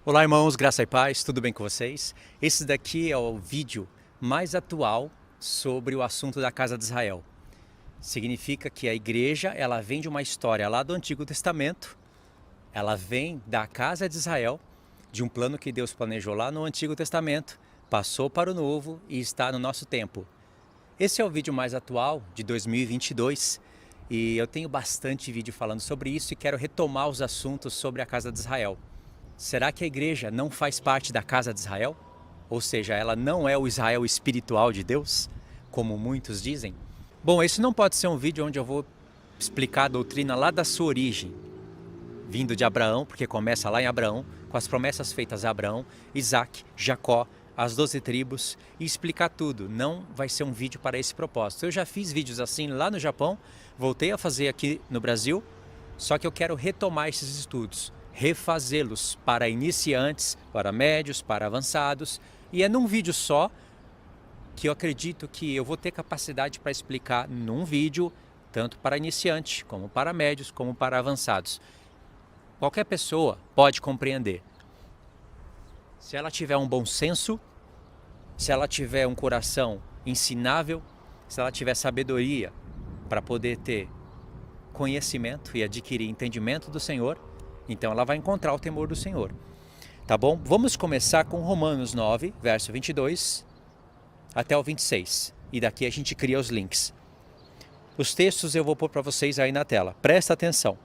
Olá, irmãos, graça e paz, tudo bem com vocês? Esse daqui é o vídeo mais atual sobre o assunto da Casa de Israel. Significa que a igreja, ela vem de uma história lá do Antigo Testamento, ela vem da Casa de Israel, de um plano que Deus planejou lá no Antigo Testamento, passou para o Novo e está no nosso tempo. Esse é o vídeo mais atual, de 2022, e eu tenho bastante vídeo falando sobre isso e quero retomar os assuntos sobre a Casa de Israel. Será que a igreja não faz parte da Casa de Israel? Ou seja, ela não é o Israel espiritual de Deus, como muitos dizem? Bom, esse não pode ser um vídeo onde eu vou explicar a doutrina lá da sua origem, vindo de Abraão, porque começa lá em Abraão, com as promessas feitas a Abraão, Isaac, Jacó, as 12 tribos, e explicar tudo. Não vai ser um vídeo para esse propósito. Eu já fiz vídeos assim lá no Japão, voltei a fazer aqui no Brasil, só que eu quero retomar esses estudos, refazê-los para iniciantes, para médios, para avançados, e é num vídeo só que eu acredito que eu vou ter capacidade para explicar num vídeo, tanto para iniciante, como para médios, como para avançados. Qualquer pessoa pode compreender. Se ela tiver um bom senso, se ela tiver um coração ensinável, se ela tiver sabedoria para poder ter conhecimento e adquirir entendimento do Senhor, então ela vai encontrar o temor do Senhor. Tá bom? Vamos começar com Romanos 9, verso 22 até o 26. E daqui a gente cria os links. Os textos eu vou pôr para vocês aí na tela. Presta atenção.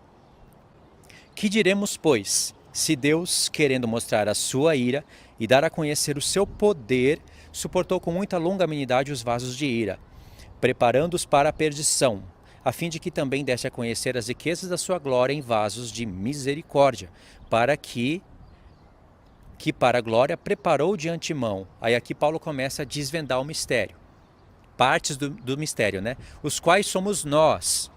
Que diremos, pois, se Deus, querendo mostrar a sua ira e dar a conhecer o seu poder, suportou com muita longanimidade os vasos de ira, preparando-os para a perdição, a fim de que também desse a conhecer as riquezas da sua glória em vasos de misericórdia, para que para a glória preparou de antemão. Aí aqui Paulo começa a desvendar o mistério, partes do mistério, né? Os quais somos nós,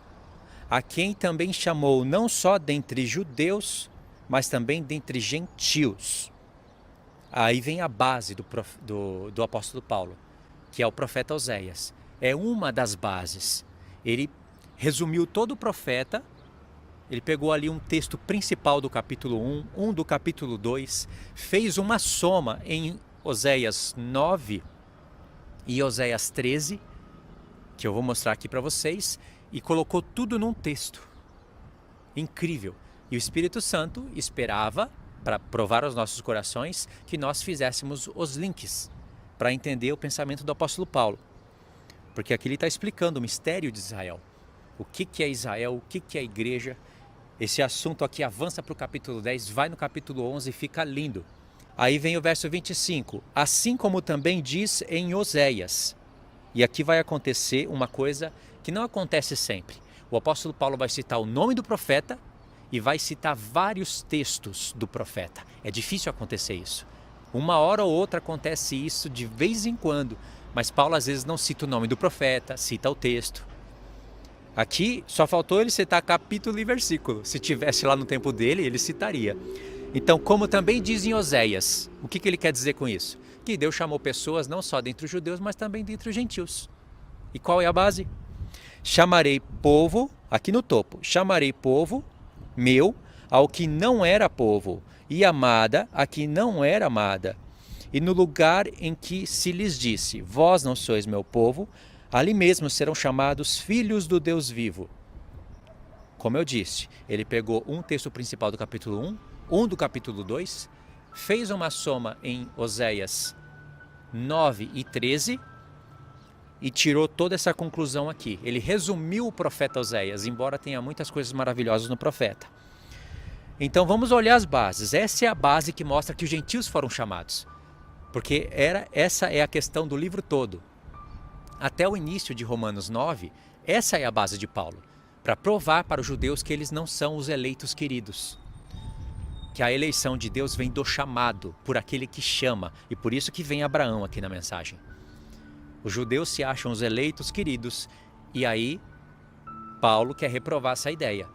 a quem também chamou não só dentre judeus, mas também dentre gentios. Aí vem a base do apóstolo Paulo, que é o profeta Oséias. É uma das bases. Ele resumiu todo o profeta, ele pegou ali um texto principal do capítulo 1, um do capítulo 2, fez uma soma em Oséias 9 e Oséias 13, que eu vou mostrar aqui para vocês, e colocou tudo num texto. Incrível. E o Espírito Santo esperava, para provar aos nossos corações, que nós fizéssemos os links, para entender o pensamento do apóstolo Paulo. Porque aqui ele está explicando o mistério de Israel. O que é Israel, o que é a igreja. Esse assunto aqui avança para o capítulo 10, vai no capítulo 11 e fica lindo. Aí vem o verso 25. Assim como também diz em Oséias. E aqui vai acontecer uma coisa que não acontece sempre. O apóstolo Paulo vai citar o nome do profeta e vai citar vários textos do profeta. É difícil acontecer isso. Uma hora ou outra acontece isso de vez em quando, mas Paulo às vezes não cita o nome do profeta, cita o texto. Aqui só faltou ele citar capítulo e versículo. Se tivesse lá no tempo dele, ele citaria. Então, como também diz em Oséias, o que ele quer dizer com isso? Que Deus chamou pessoas não só dentre os judeus, mas também dentre os gentios. E qual é a base? Chamarei povo, aqui no topo, chamarei povo meu ao que não era povo, e amada a que não era amada. E no lugar em que se lhes disse, vós não sois meu povo, ali mesmo serão chamados filhos do Deus vivo. Como eu disse, ele pegou um texto principal do capítulo 1, um do capítulo 2, fez uma soma em Oséias 9 e 13 e tirou toda essa conclusão aqui. Ele resumiu o profeta Oséias, embora tenha muitas coisas maravilhosas no profeta. Então vamos olhar as bases. Essa é a base que mostra que os gentios foram chamados. Porque essa é a questão do livro todo. Até o início de Romanos 9, essa é a base de Paulo, para provar para os judeus que eles não são os eleitos queridos. Que a eleição de Deus vem do chamado, por aquele que chama, e por isso que vem Abraão aqui na mensagem. Os judeus se acham os eleitos queridos, e aí Paulo quer reprovar essa ideia,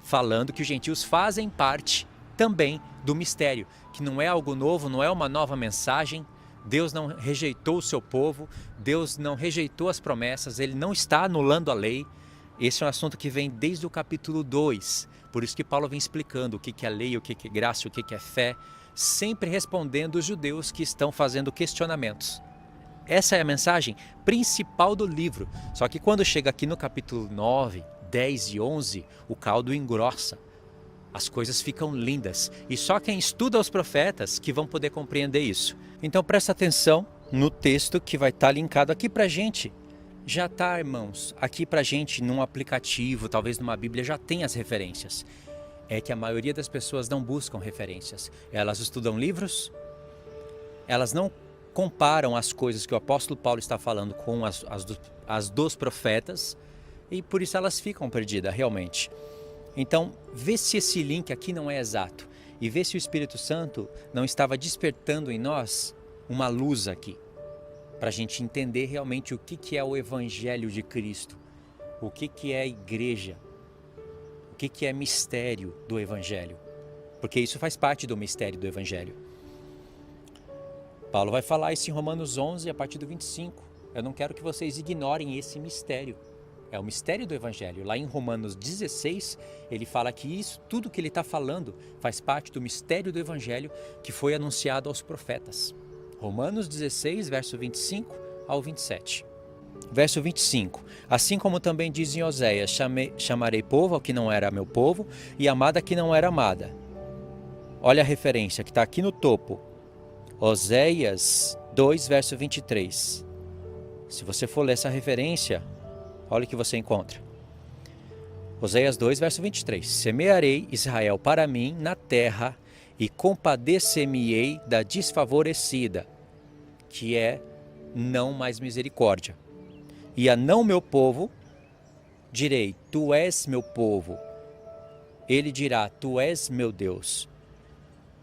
falando que os gentios fazem parte também do mistério, que não é algo novo, não é uma nova mensagem. Deus não rejeitou o seu povo, Deus não rejeitou as promessas, Ele não está anulando a lei. Esse é um assunto que vem desde o capítulo 2. Por isso que Paulo vem explicando o que é lei, o que é graça, o que é fé, sempre respondendo os judeus que estão fazendo questionamentos. Essa é a mensagem principal do livro. Só que quando chega aqui no capítulo 9, 10 e 11, o caldo engrossa. As coisas ficam lindas. E só quem estuda os profetas que vão poder compreender isso. Então presta atenção no texto que vai estar linkado aqui pra gente. Já está, irmãos, aqui pra gente num aplicativo, talvez numa Bíblia, já tem as referências. É que a maioria das pessoas não buscam referências. Elas estudam livros, elas não comparam as coisas que o apóstolo Paulo está falando com as dos profetas, e por isso elas ficam perdidas, realmente. Então, vê se esse link aqui não é exato, e vê se o Espírito Santo não estava despertando em nós uma luz aqui, para a gente entender realmente o que é o Evangelho de Cristo, o que é a igreja, o que é mistério do Evangelho, porque isso faz parte do mistério do Evangelho. Paulo vai falar isso em Romanos 11, a partir do 25. Eu não quero que vocês ignorem esse mistério. É o mistério do Evangelho. Lá em Romanos 16, ele fala que isso, tudo que ele está falando, faz parte do mistério do Evangelho que foi anunciado aos profetas. Romanos 16, verso 25 ao 27. Verso 25. Assim como também diz em Oséias, chamarei povo ao que não era meu povo, e amada a que não era amada. Olha a referência que está aqui no topo. Oséias 2, verso 23. Se você for ler essa referência, olha o que você encontra. Oséias 2, verso 23. Semearei Israel para mim na terra e compadecer-me-ei da desfavorecida, que é não mais misericórdia. E a não meu povo direi, tu és meu povo. Ele dirá, tu és meu Deus.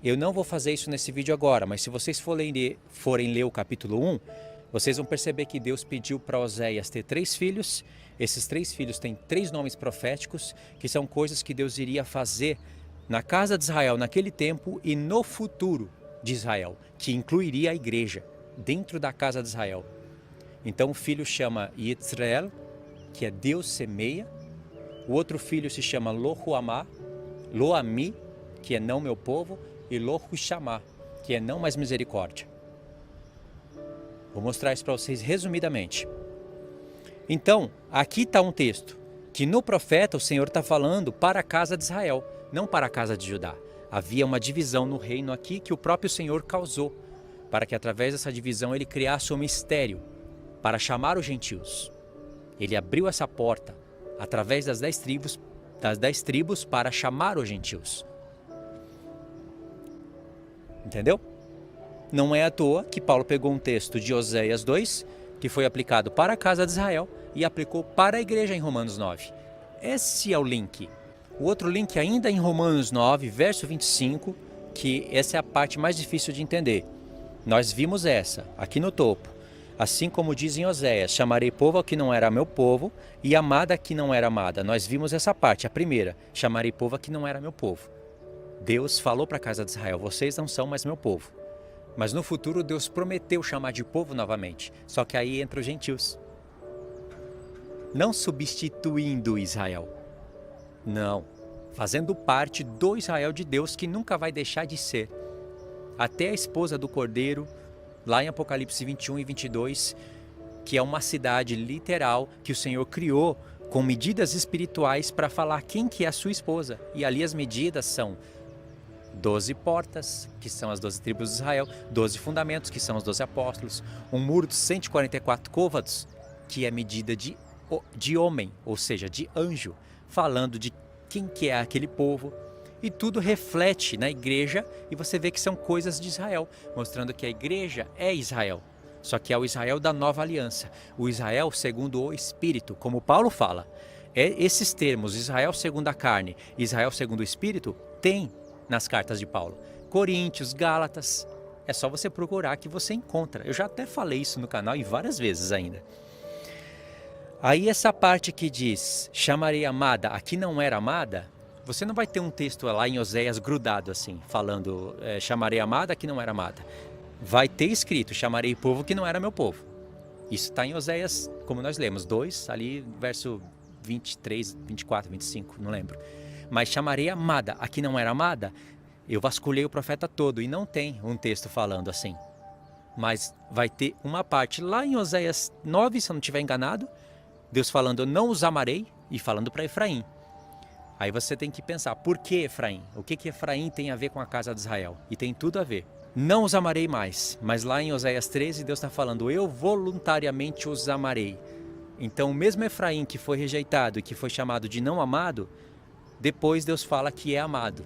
Eu não vou fazer isso nesse vídeo agora, mas se vocês forem ler o capítulo 1, vocês vão perceber que Deus pediu para Oséias ter 3 filhos. Esses 3 filhos têm 3 nomes proféticos, que são coisas que Deus iria fazer na casa de Israel naquele tempo e no futuro de Israel, que incluiria a igreja dentro da casa de Israel. Então o filho chama Yitzrael, que é Deus semeia. O outro filho se chama Loami, que é não meu povo, e Lo-Ruxamá, que é não mais misericórdia. Vou mostrar isso para vocês resumidamente. Então, aqui está um texto que no profeta o Senhor está falando para a casa de Israel, não para a casa de Judá. Havia uma divisão no reino aqui que o próprio Senhor causou, para que através dessa divisão ele criasse um mistério para chamar os gentios. Ele abriu essa porta através das 10 tribos para chamar os gentios. Entendeu? Não é à toa que Paulo pegou um texto de Oséias 2, que foi aplicado para a casa de Israel, e aplicou para a igreja em Romanos 9. Esse é o link. O outro link ainda em Romanos 9, verso 25, que essa é a parte mais difícil de entender. Nós vimos essa, aqui no topo. Assim como diz em Oséias, chamarei povo ao que não era meu povo, e amada a que não era amada. Nós vimos essa parte, a primeira, chamarei povo a que não era meu povo. Deus falou para a casa de Israel, vocês não são mais meu povo. Mas no futuro Deus prometeu chamar de povo novamente, só que aí entra os gentios. Não substituindo Israel, não, fazendo parte do Israel de Deus que nunca vai deixar de ser. Até a esposa do Cordeiro, lá em Apocalipse 21 e 22, que é uma cidade literal que o Senhor criou com medidas espirituais para falar quem que é a sua esposa. E ali as medidas são 12 portas, que são as 12 tribos de Israel, 12 fundamentos, que são os 12 apóstolos, um muro de 144 côvados, que é medida de homem, ou seja, de anjo, falando de quem que é aquele povo. E tudo reflete na igreja, e você vê que são coisas de Israel, mostrando que a igreja é Israel, só que é o Israel da nova aliança, o Israel segundo o Espírito, como Paulo fala. Esses termos, Israel segundo a carne, Israel segundo o Espírito, tem nas cartas de Paulo. Coríntios, Gálatas, é só você procurar que você encontra. Eu já até falei isso no canal e várias vezes ainda. Aí essa parte que diz, chamarei amada a que não era amada, você não vai ter um texto lá em Oséias grudado assim, falando, chamarei amada a que não era amada. Vai ter escrito, chamarei povo que não era meu povo. Isso está em Oséias, como nós lemos, 2, ali verso 23, 24, 25, não lembro. Mas chamarei amada. Aqui não era amada. Eu vasculhei o profeta todo e não tem um texto falando assim. Mas vai ter uma parte lá em Oséias 9, se eu não estiver enganado, Deus falando, eu não os amarei, e falando para Efraim. Aí você tem que pensar, por que Efraim? O que Efraim tem a ver com a casa de Israel? E tem tudo a ver. Não os amarei mais, mas lá em Oséias 13, Deus está falando, eu voluntariamente os amarei. Então o mesmo Efraim que foi rejeitado e que foi chamado de não amado, depois Deus fala que é amado.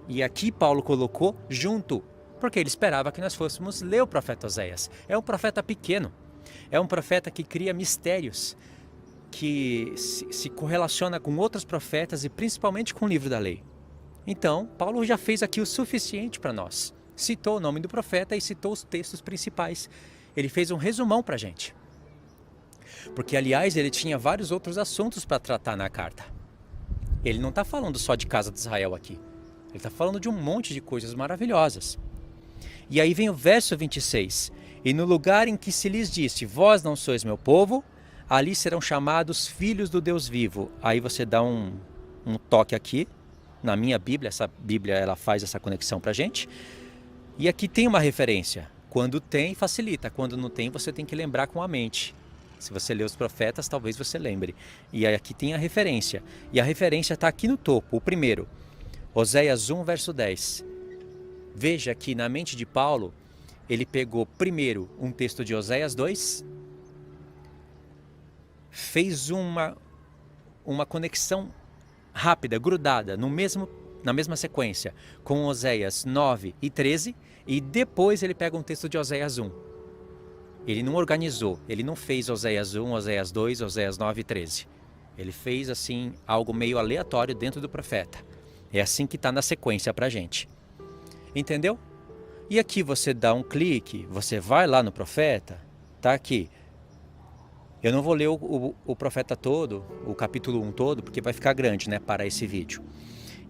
E aqui Paulo colocou junto, porque ele esperava que nós fôssemos ler o profeta Oséias. É um profeta pequeno, é um profeta que cria mistérios, que se correlaciona com outros profetas e principalmente com o livro da lei. Então, Paulo já fez aqui o suficiente para nós. Citou o nome do profeta e citou os textos principais. Ele fez um resumão para a gente. Porque, aliás, ele tinha vários outros assuntos para tratar na carta. Ele não está falando só de casa de Israel aqui. Ele está falando de um monte de coisas maravilhosas. E aí vem o verso 26. E no lugar em que se lhes disse, vós não sois meu povo, ali serão chamados filhos do Deus vivo. Aí você dá um toque aqui, na minha Bíblia, essa Bíblia ela faz essa conexão para a gente. E aqui tem uma referência. Quando tem, facilita. Quando não tem, você tem que lembrar com a mente. Se você lê os profetas, talvez você lembre. E aí aqui tem a referência. E a referência está aqui no topo, o primeiro. Oséias 1, verso 10. Veja que na mente de Paulo, ele pegou primeiro um texto de Oséias 2, fez uma conexão rápida, grudada, na mesma sequência, com Oséias 9 e 13, e depois ele pega um texto de Oséias 1. Ele não organizou, ele não fez Oséias 1, Oséias 2, Oséias 9 e 13. Ele fez assim algo meio aleatório dentro do profeta. É assim que está na sequência para a gente. Entendeu? E aqui você dá um clique, você vai lá no profeta, tá aqui. Eu não vou ler o profeta todo, o capítulo 1 todo, porque vai ficar grande, né, para esse vídeo.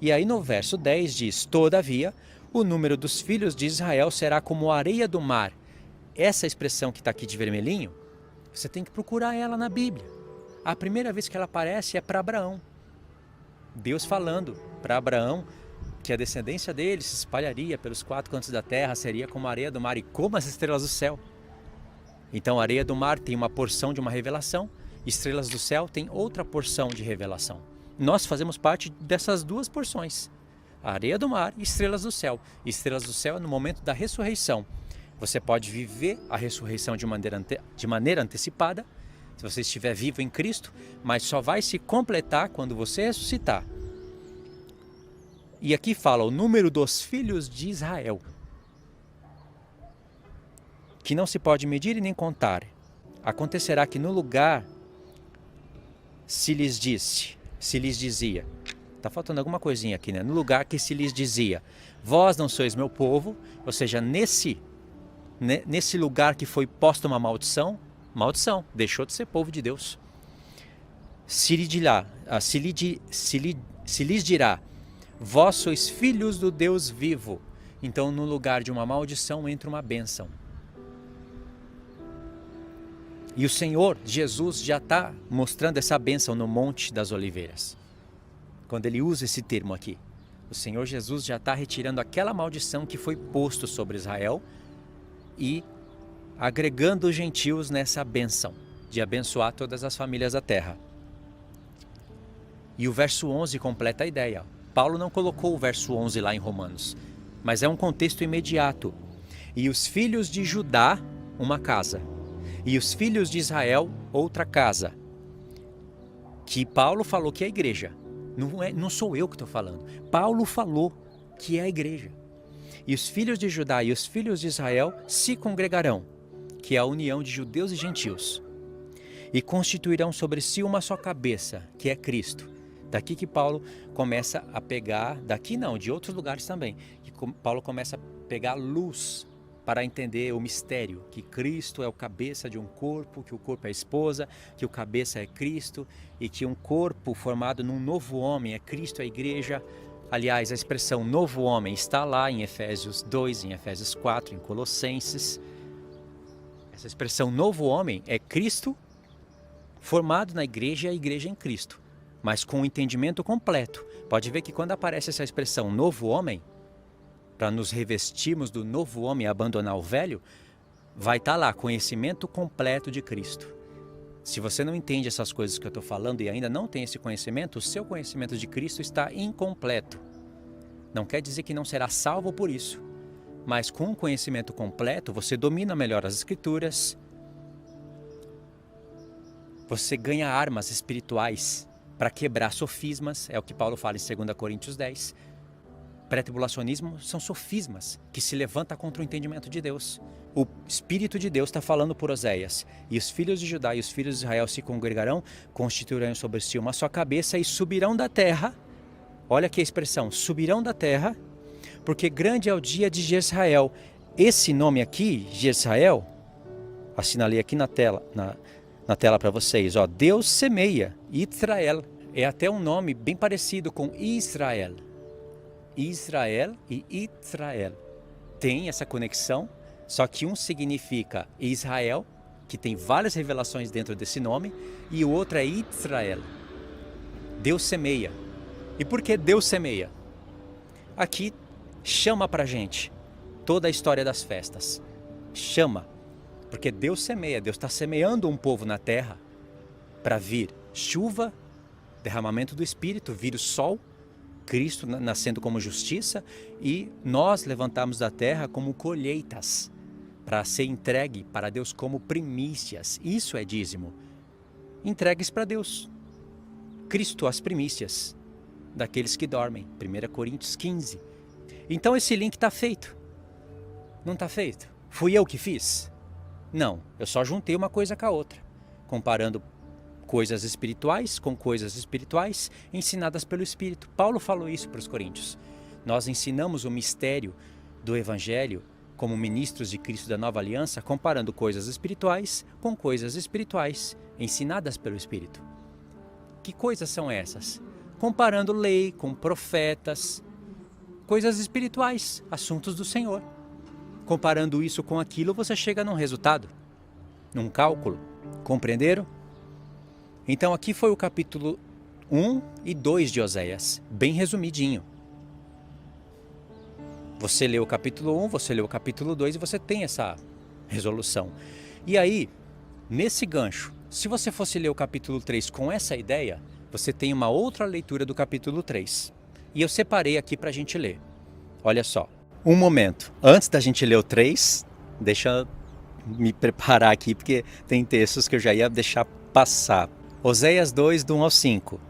E aí no verso 10 diz, todavia, o número dos filhos de Israel será como a areia do mar. Essa expressão que está aqui de vermelhinho, você tem que procurar ela na Bíblia. A primeira vez que ela aparece é para Abraão. Deus falando para Abraão que a descendência dele se espalharia pelos 4 cantos da terra, seria como a areia do mar e como as estrelas do céu. Então a areia do mar tem uma porção de uma revelação, estrelas do céu tem outra porção de revelação. Nós fazemos parte dessas duas porções. A areia do mar e estrelas do céu. Estrelas do céu é no momento da ressurreição. Você pode viver a ressurreição de maneira antecipada, se você estiver vivo em Cristo, mas só vai se completar quando você ressuscitar. E aqui fala o número dos filhos de Israel, que não se pode medir e nem contar. Acontecerá que no lugar se lhes dizia, está faltando alguma coisinha aqui, né? No lugar que se lhes dizia, vós não sois meu povo, ou seja, nesse lugar que foi posta uma maldição, deixou de ser povo de Deus. Se lhes dirá, vós sois filhos do Deus vivo. Então no lugar de uma maldição entra uma bênção. E o Senhor Jesus já está mostrando essa bênção no Monte das Oliveiras. Quando ele usa esse termo aqui, o Senhor Jesus já está retirando aquela maldição que foi posto sobre Israel e agregando os gentios nessa bênção, de abençoar todas as famílias da terra. E o verso 11 completa a ideia. Paulo não colocou o verso 11 lá em Romanos, mas é um contexto imediato. E os filhos de Judá, uma casa. E os filhos de Israel, outra casa. Que Paulo falou que é a igreja. Não sou eu que estou falando. Paulo falou que é a igreja. E os filhos de Judá e os filhos de Israel se congregarão, que é a união de judeus e gentios. E constituirão sobre si uma só cabeça, que é Cristo. Daqui que Paulo começa a pegar, daqui não, de outros lugares também, que Paulo começa a pegar luz para entender o mistério, que Cristo é o cabeça de um corpo, que o corpo é a esposa, que o cabeça é Cristo, e que um corpo formado num novo homem é Cristo, a igreja. Aliás, a expressão novo homem está lá em Efésios 2, em Efésios 4, em Colossenses. Essa expressão novo homem é Cristo formado na igreja e a igreja em Cristo, mas com o entendimento completo. Pode ver que quando aparece essa expressão novo homem, para nos revestirmos do novo homem e abandonar o velho, vai estar lá, conhecimento completo de Cristo. Se você não entende essas coisas que eu estou falando e ainda não tem esse conhecimento, o seu conhecimento de Cristo está incompleto. Não quer dizer que não será salvo por isso, mas com o conhecimento completo, você domina melhor as Escrituras, você ganha armas espirituais para quebrar sofismas, é o que Paulo fala em 2 Coríntios 10. Pré-tribulacionismo são sofismas que se levantam contra o entendimento de Deus. O Espírito de Deus está falando por Oséias. E os filhos de Judá e os filhos de Israel se congregarão, constituirão sobre si uma só cabeça e subirão da terra. Olha aqui a expressão, subirão da terra, porque grande é o dia de Jezrael. Esse nome aqui, Jezrael, assinalei aqui na tela para vocês. Ó, Deus semeia, Israel. É até um nome bem parecido com Israel. Israel e Israel tem essa conexão, só que um significa Israel, que tem várias revelações dentro desse nome, e o outro é Israel. Deus semeia. E por que Deus semeia? Aqui chama pra gente toda a história das festas. Chama, porque Deus semeia, Deus está semeando um povo na terra para vir chuva, derramamento do Espírito, vir o sol, Cristo nascendo como justiça e nós levantamos da terra como colheitas para ser entregue para Deus como primícias. Isso é dízimo. Entregues para Deus. Cristo as primícias daqueles que dormem. 1 Coríntios 15. Então esse link está feito. Não está feito? Fui eu que fiz? Não, eu só juntei uma coisa com a outra, comparando coisas espirituais com coisas espirituais ensinadas pelo Espírito. Paulo falou isso para os coríntios. Nós ensinamos o mistério do Evangelho como ministros de Cristo da Nova Aliança, comparando coisas espirituais com coisas espirituais ensinadas pelo Espírito. Que coisas são essas? Comparando lei com profetas, coisas espirituais, assuntos do Senhor. Comparando isso com aquilo, você chega num resultado, num cálculo. Compreenderam? Então aqui foi o capítulo 1 e 2 de Oséias, bem resumidinho. Você lê o capítulo 1, você lê o capítulo 2 e você tem essa resolução. E aí, nesse gancho, se você fosse ler o capítulo 3 com essa ideia, você tem uma outra leitura do capítulo 3. E eu separei aqui para a gente ler. Olha só, um momento. Antes da gente ler o 3, deixa eu me preparar aqui, porque tem textos que eu já ia deixar passar. Oséias 2, do 1 ao 5.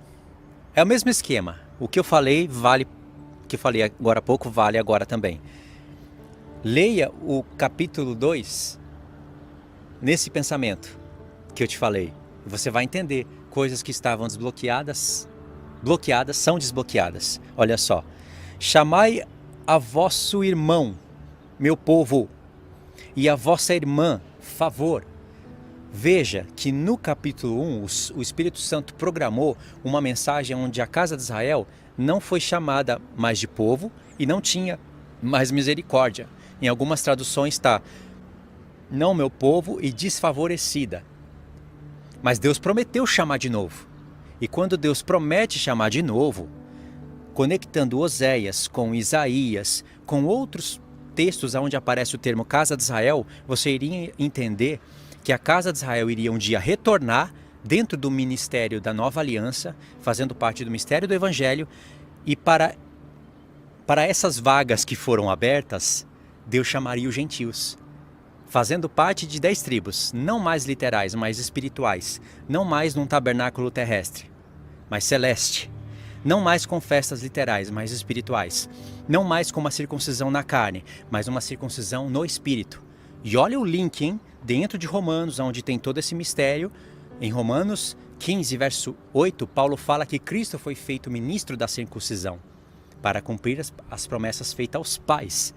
É o mesmo esquema. O que eu falei vale, o que eu falei agora há pouco vale agora também. Leia o capítulo 2 nesse pensamento que eu te falei. Você vai entender coisas que estavam bloqueadas são desbloqueadas. Olha só. Chamai a vosso irmão, meu povo, e a vossa irmã, favor. Veja que no capítulo 1, o Espírito Santo programou uma mensagem onde a casa de Israel não foi chamada mais de povo e não tinha mais misericórdia. Em algumas traduções está, não meu povo e desfavorecida. Mas Deus prometeu chamar de novo. E quando Deus promete chamar de novo, conectando Oséias com Isaías, com outros textos onde aparece o termo casa de Israel, você iria entender que a casa de Israel iria um dia retornar dentro do ministério da Nova Aliança, fazendo parte do mistério do Evangelho, e para essas vagas que foram abertas, Deus chamaria os gentios, fazendo parte de 10 tribos, não mais literais, mas espirituais, não mais num tabernáculo terrestre, mas celeste, não mais com festas literais, mas espirituais, não mais com uma circuncisão na carne, mas uma circuncisão no espírito. E olha o link, hein? Dentro de Romanos, onde tem todo esse mistério, em Romanos 15, verso 8, Paulo fala que Cristo foi feito ministro da circuncisão para cumprir as promessas feitas aos pais.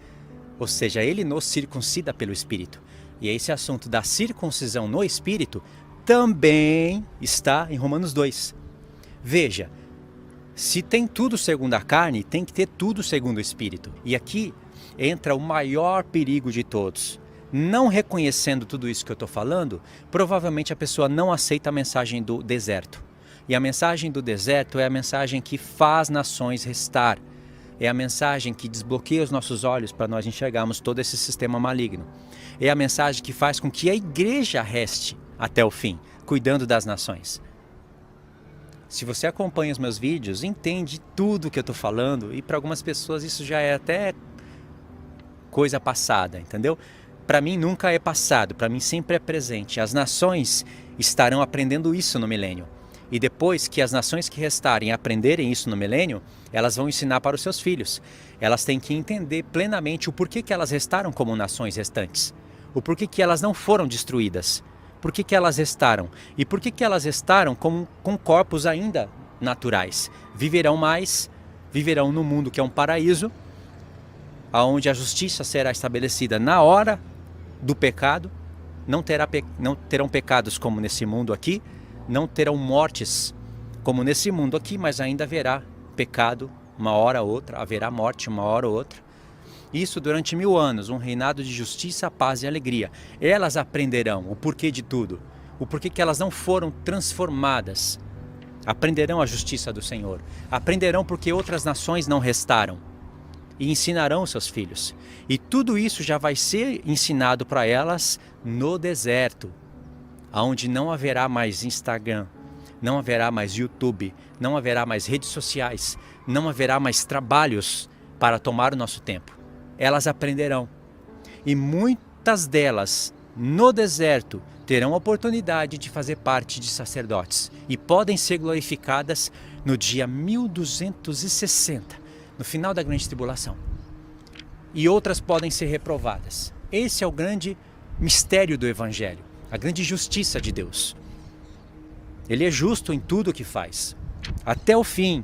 Ou seja, ele nos circuncida pelo Espírito. E esse assunto da circuncisão no Espírito também está em Romanos 2. Veja, se tem tudo segundo a carne, tem que ter tudo segundo o Espírito. E aqui entra o maior perigo de todos. Não reconhecendo tudo isso que eu estou falando, provavelmente a pessoa não aceita a mensagem do deserto. E a mensagem do deserto é a mensagem que faz nações restar. É a mensagem que desbloqueia os nossos olhos para nós enxergarmos todo esse sistema maligno. É a mensagem que faz com que a igreja reste até o fim, cuidando das nações. Se você acompanha os meus vídeos, entende tudo o que eu estou falando, e para algumas pessoas isso já é até coisa passada, entendeu? Para mim nunca é passado, para mim sempre é presente. As nações estarão aprendendo isso no milênio. E depois que as nações que restarem aprenderem isso no milênio, elas vão ensinar para os seus filhos. Elas têm que entender plenamente o porquê que elas restaram como nações restantes. O porquê que elas não foram destruídas. Por que elas restaram? E por que elas restaram com corpos ainda naturais? Viverão mais, viverão no mundo que é um paraíso, onde a justiça será estabelecida na hora do pecado, não terão pecados como nesse mundo aqui, não terão mortes como nesse mundo aqui, mas ainda haverá pecado uma hora ou outra, haverá morte uma hora ou outra. Isso durante 1000 anos, um reinado de justiça, paz e alegria. Elas aprenderão o porquê de tudo, o porquê que elas não foram transformadas. Aprenderão a justiça do Senhor, aprenderão porque outras nações não restaram. E ensinarão seus filhos. E tudo isso já vai ser ensinado para elas no deserto, onde não haverá mais Instagram, não haverá mais YouTube, não haverá mais redes sociais, não haverá mais trabalhos para tomar o nosso tempo. Elas aprenderão. E muitas delas, no deserto, terão a oportunidade de fazer parte de sacerdotes. E podem ser glorificadas no dia 1260. No final da grande tribulação. E outras podem ser reprovadas. Esse é o grande mistério do Evangelho, a grande justiça de Deus. Ele é justo em tudo o que faz. Até o fim,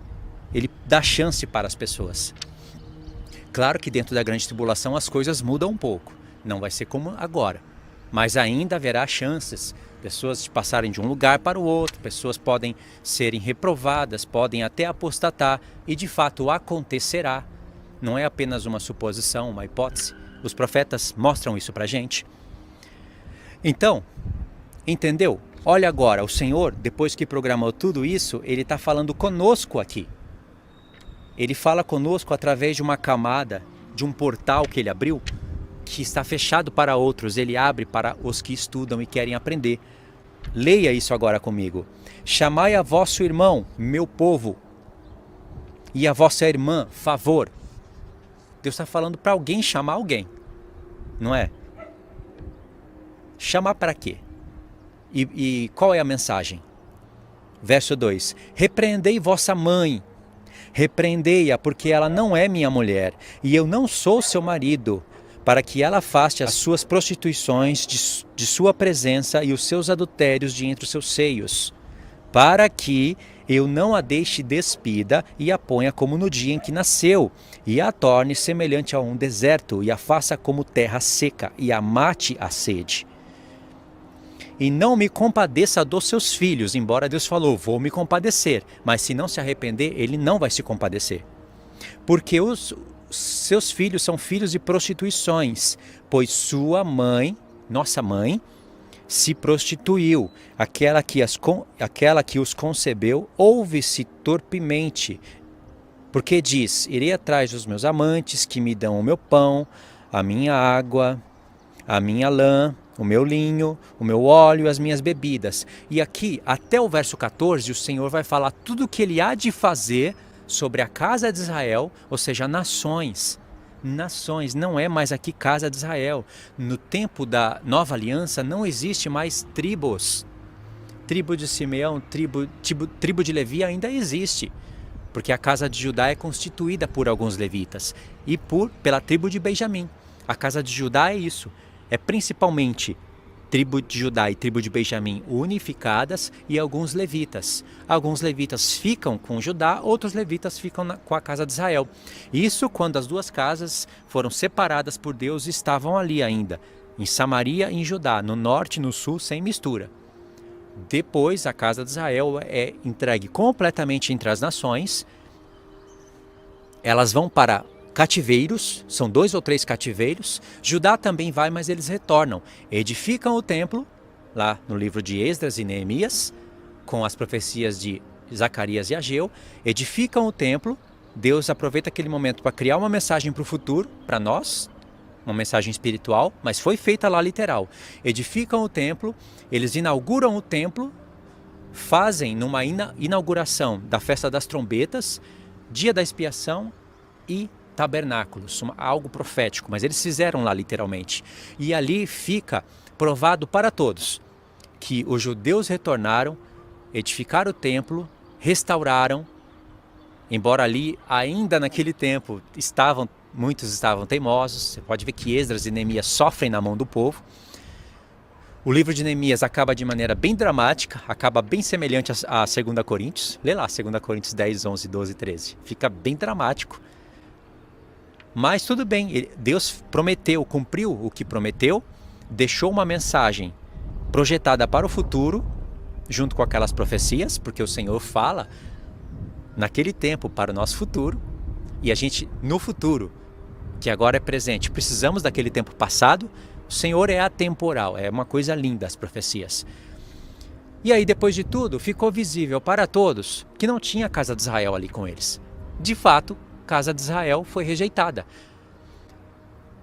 ele dá chance para as pessoas. Claro que dentro da grande tribulação as coisas mudam um pouco. Não vai ser como agora. Mas ainda haverá chances. Pessoas passarem de um lugar para o outro, pessoas podem serem reprovadas, podem até apostatar, e de fato acontecerá. Não é apenas uma suposição, uma hipótese. Os profetas mostram isso para a gente. Então, entendeu? Olha agora, o Senhor, depois que programou tudo isso, Ele está falando conosco aqui. Ele fala conosco através de uma camada, de um portal que Ele abriu, que está fechado para outros, Ele abre para os que estudam e querem aprender. Leia isso agora comigo. Chamai a vosso irmão, meu povo, e a vossa irmã, favor. Deus está falando para alguém chamar alguém, não é? Chamar para quê? E qual é a mensagem? Verso 2. Repreendei vossa mãe, repreendei-a, porque ela não é minha mulher, e eu não sou seu marido, para que ela afaste as suas prostituições de sua presença e os seus adultérios de entre os seus seios, para que eu não a deixe despida e a ponha como no dia em que nasceu, e a torne semelhante a um deserto, e a faça como terra seca, e a mate a sede. E não me compadeça dos seus filhos, embora Deus falou, vou me compadecer, mas se não se arrepender, Ele não vai se compadecer. Porque os seus filhos são filhos de prostituições, pois sua mãe, nossa mãe, se prostituiu, aquela que os concebeu, ouve-se torpemente, porque diz, irei atrás dos meus amantes, que me dão o meu pão, a minha água, a minha lã, o meu linho, o meu óleo, as minhas bebidas. E aqui, até o verso 14, o Senhor vai falar tudo o que Ele há de fazer sobre a casa de Israel, ou seja, nações. Nações, não é mais aqui casa de Israel. No tempo da nova aliança não existe mais tribos. Tribo de Simeão, tribo de Levi ainda existe, porque a casa de Judá é constituída por alguns levitas e pela tribo de Benjamim. A casa de Judá é isso, é principalmente tribo de Judá e tribo de Benjamim unificadas e alguns levitas. Alguns levitas ficam com Judá, outros levitas ficam com a casa de Israel. Isso quando as duas casas foram separadas por Deus e estavam ali ainda, em Samaria e em Judá, no norte e no sul, sem mistura. Depois a casa de Israel é entregue completamente entre as nações. Elas vão para cativeiros, são 2 ou 3 cativeiros. Judá também vai, mas eles retornam. Edificam o templo, lá no livro de Esdras e Neemias, com as profecias de Zacarias e Ageu. Edificam o templo. Deus aproveita aquele momento para criar uma mensagem para o futuro, para nós, uma mensagem espiritual, mas foi feita lá literal. Edificam o templo, eles inauguram o templo, fazem numa inauguração da festa das trombetas, dia da expiação e tabernáculos, algo profético, mas eles fizeram lá literalmente. E ali fica provado para todos que os judeus retornaram, edificaram o templo, restauraram, embora ali ainda naquele tempo muitos estavam teimosos. Você pode ver que Esdras e Neemias sofrem na mão do povo. O livro de Neemias acaba de maneira bem dramática, acaba bem semelhante a 2 Coríntios. Lê lá, 2 Coríntios 10, 11, 12 e 13. Fica bem dramático. Mas tudo bem, Deus prometeu, cumpriu o que prometeu, deixou uma mensagem projetada para o futuro, junto com aquelas profecias, porque o Senhor fala naquele tempo para o nosso futuro, e a gente no futuro, que agora é presente, precisamos daquele tempo passado. O Senhor é atemporal, é uma coisa linda as profecias. E aí depois de tudo, ficou visível para todos que não tinha a casa de Israel ali com eles. De fato, a casa de Israel foi rejeitada.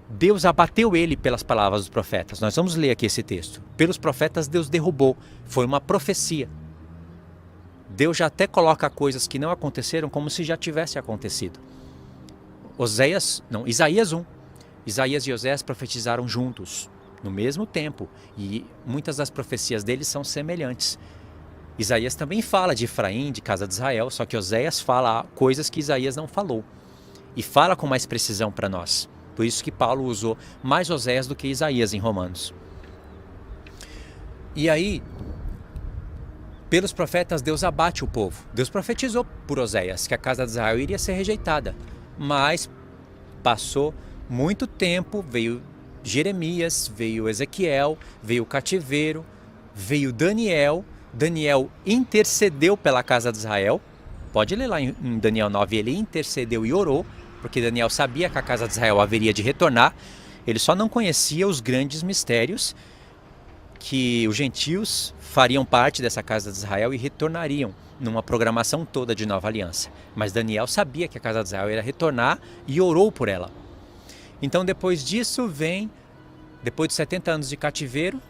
Deus abateu ele pelas palavras dos profetas. Nós vamos ler aqui esse texto. Pelos profetas Deus derrubou, foi uma profecia. Deus já até coloca coisas que não aconteceram como se já tivesse acontecido. Isaías 1. Isaías e Osés profetizaram juntos, no mesmo tempo, e muitas das profecias deles são semelhantes. Isaías também fala de Efraim, de casa de Israel, só que Oséias fala coisas que Isaías não falou, e fala com mais precisão para nós. Por isso que Paulo usou mais Oséias do que Isaías em Romanos. E aí, pelos profetas, Deus abate o povo. Deus profetizou por Oséias que a casa de Israel iria ser rejeitada, mas passou muito tempo, veio Jeremias, veio Ezequiel, veio o cativeiro, veio Daniel. Daniel intercedeu pela casa de Israel. Pode ler lá em Daniel 9, ele intercedeu e orou, porque Daniel sabia que a casa de Israel haveria de retornar. Ele só não conhecia os grandes mistérios, que os gentios fariam parte dessa casa de Israel e retornariam numa programação toda de nova aliança. Mas Daniel sabia que a casa de Israel ia retornar e orou por ela. Então depois disso depois de 70 anos de cativeiro,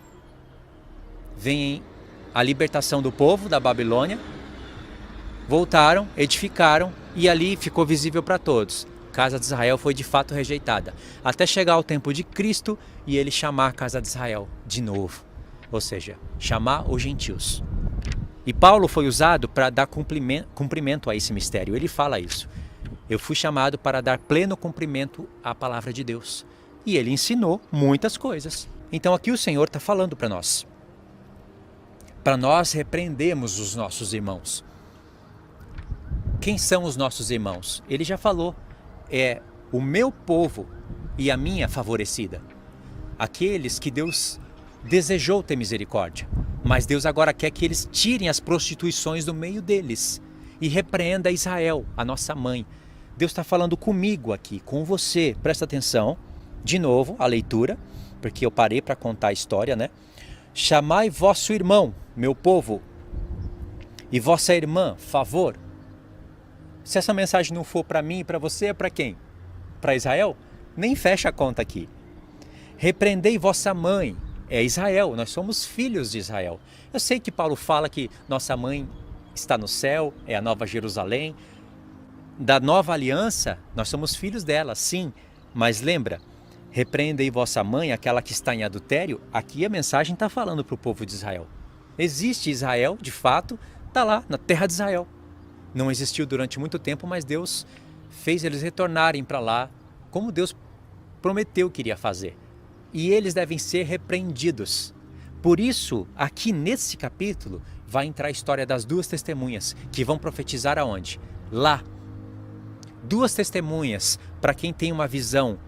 vem a libertação do povo da Babilônia. Voltaram, edificaram e ali ficou visível para todos. A casa de Israel foi de fato rejeitada, até chegar o tempo de Cristo e ele chamar a casa de Israel de novo. Ou seja, chamar os gentios. E Paulo foi usado para dar cumprimento a esse mistério. Ele fala isso. Eu fui chamado para dar pleno cumprimento à palavra de Deus. E ele ensinou muitas coisas. Então aqui o Senhor está falando para nós. Para nós repreendermos os nossos irmãos. Quem são os nossos irmãos? Ele já falou. É o meu povo e a minha favorecida. Aqueles que Deus desejou ter misericórdia. Mas Deus agora quer que eles tirem as prostituições do meio deles. E repreenda Israel, a nossa mãe. Deus está falando comigo aqui, com você. Presta atenção, de novo, a leitura, porque eu parei para contar a história, né? Chamai vosso irmão, meu povo, e vossa irmã, favor. Se essa mensagem não for para mim e para você, é para quem? Para Israel? Nem fecha a conta aqui. Repreendei vossa mãe, é Israel, nós somos filhos de Israel. Eu sei que Paulo fala que nossa mãe está no céu, é a Nova Jerusalém. Da nova aliança, nós somos filhos dela, sim, mas lembra, repreendei vossa mãe, aquela que está em adultério. Aqui a mensagem está falando para o povo de Israel. Existe Israel, de fato, está lá na terra de Israel. Não existiu durante muito tempo, mas Deus fez eles retornarem para lá, como Deus prometeu que iria fazer. E eles devem ser repreendidos. Por isso, aqui nesse capítulo, vai entrar a história das 2 testemunhas, que vão profetizar aonde? Lá. 2 testemunhas, para quem tem uma visão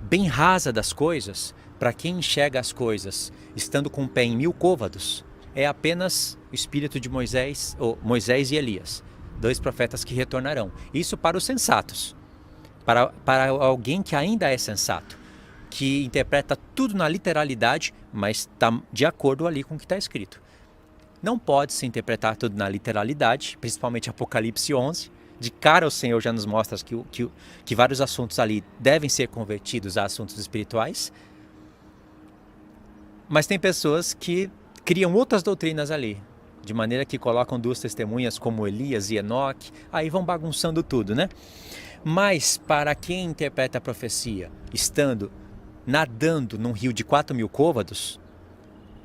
bem rasa das coisas, para quem enxerga as coisas estando com o pé em 1000 côvados, é apenas o espírito de Moisés e Elias, 2 profetas que retornarão. Isso para os sensatos. para alguém que ainda é sensato, que interpreta tudo na literalidade, mas está de acordo ali com o que está escrito. Não pode se interpretar tudo na literalidade, principalmente Apocalipse 11. De cara o Senhor já nos mostra que vários assuntos ali devem ser convertidos a assuntos espirituais. Mas tem pessoas que criam outras doutrinas ali, de maneira que colocam duas testemunhas como Elias e Enoque, aí vão bagunçando tudo, né? Mas para quem interpreta a profecia, estando nadando num rio de 4.000 côvados,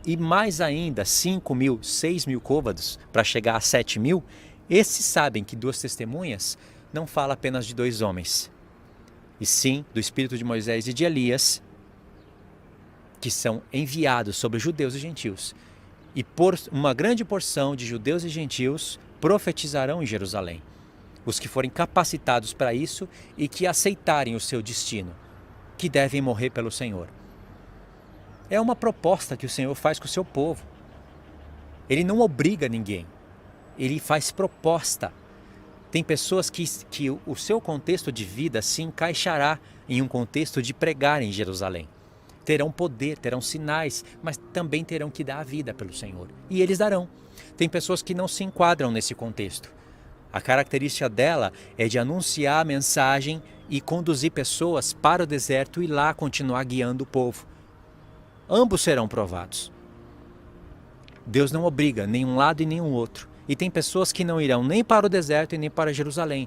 e mais ainda 5.000, 6.000 côvados para chegar a 7.000, esses sabem que duas testemunhas não fala apenas de dois homens, e sim do espírito de Moisés e de Elias, que são enviados sobre judeus e gentios. E por uma grande porção de judeus e gentios profetizarão em Jerusalém. Os que forem capacitados para isso e que aceitarem o seu destino, que devem morrer pelo Senhor. É uma proposta que o Senhor faz com o seu povo. Ele não obriga ninguém. Ele faz proposta. Tem pessoas que o seu contexto de vida se encaixará em um contexto de pregar em Jerusalém. Terão poder, terão sinais, mas também terão que dar a vida pelo Senhor. E eles darão. Tem pessoas que não se enquadram nesse contexto. A característica dela é de anunciar a mensagem e conduzir pessoas para o deserto e lá continuar guiando o povo. Ambos serão provados. Deus não obriga nem um lado e nem o outro. E tem pessoas que não irão nem para o deserto e nem para Jerusalém.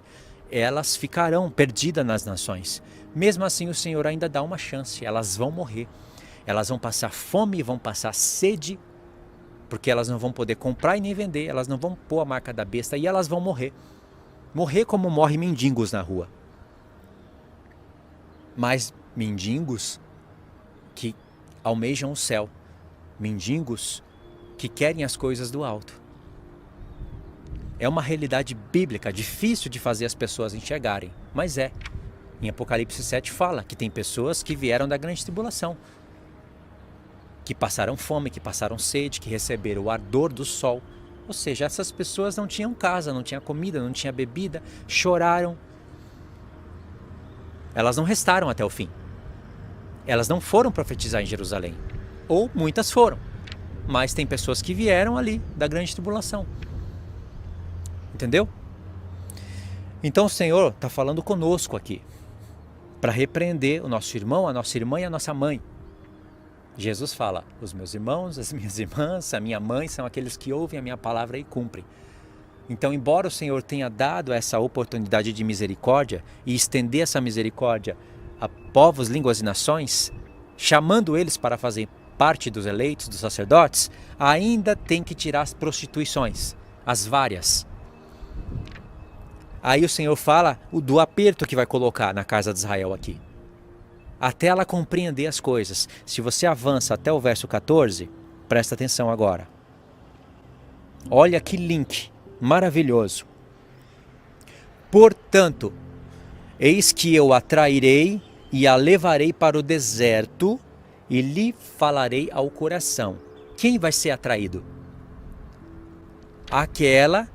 Elas ficarão perdidas nas nações. Mesmo assim, o Senhor ainda dá uma chance. Elas vão morrer. Elas vão passar fome, vão passar sede, porque elas não vão poder comprar e nem vender. Elas não vão pôr a marca da besta e elas vão morrer. Morrer como morrem mendigos na rua. Mas mendigos que almejam o céu. Mendigos que querem as coisas do alto. É uma realidade bíblica, difícil de fazer as pessoas enxergarem, mas é. Em Apocalipse 7 fala que tem pessoas que vieram da grande tribulação, que passaram fome, que passaram sede, que receberam o ardor do sol. Ou seja, essas pessoas não tinham casa, não tinham comida, não tinham bebida, choraram. Elas não restaram até o fim. Elas não foram profetizar em Jerusalém. Ou muitas foram, mas tem pessoas que vieram ali da grande tribulação. Entendeu? Então o Senhor está falando conosco aqui, para repreender o nosso irmão, a nossa irmã e a nossa mãe. Jesus fala, os meus irmãos, as minhas irmãs, a minha mãe são aqueles que ouvem a minha palavra e cumprem. Então, embora o Senhor tenha dado essa oportunidade de misericórdia e estender essa misericórdia a povos, línguas e nações, chamando eles para fazer parte dos eleitos, dos sacerdotes, ainda tem que tirar as prostituições, as várias. Aí o Senhor fala do aperto que vai colocar na casa de Israel aqui. Até ela compreender as coisas. Se você avança até o verso 14, presta atenção agora. Olha que link maravilhoso. Portanto, eis que eu a trairei e a levarei para o deserto e lhe falarei ao coração. Quem vai ser atraído? Aquela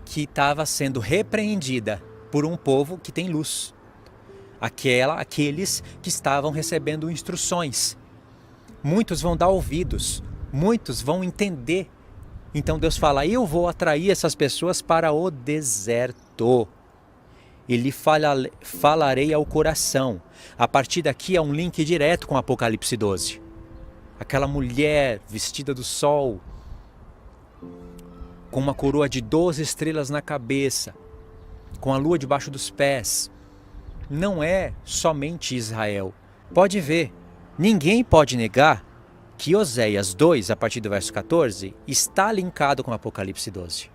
que estava sendo repreendida por um povo que tem luz. Aqueles que estavam recebendo instruções. Muitos vão dar ouvidos, muitos vão entender. Então Deus fala, eu vou atrair essas pessoas para o deserto. E lhe falarei ao coração. A partir daqui é um link direto com Apocalipse 12. Aquela mulher vestida do sol, com uma coroa de 12 estrelas na cabeça, com a lua debaixo dos pés. Não é somente Israel. Pode ver, ninguém pode negar que Oséias 2, a partir do verso 14, está linkado com Apocalipse 12.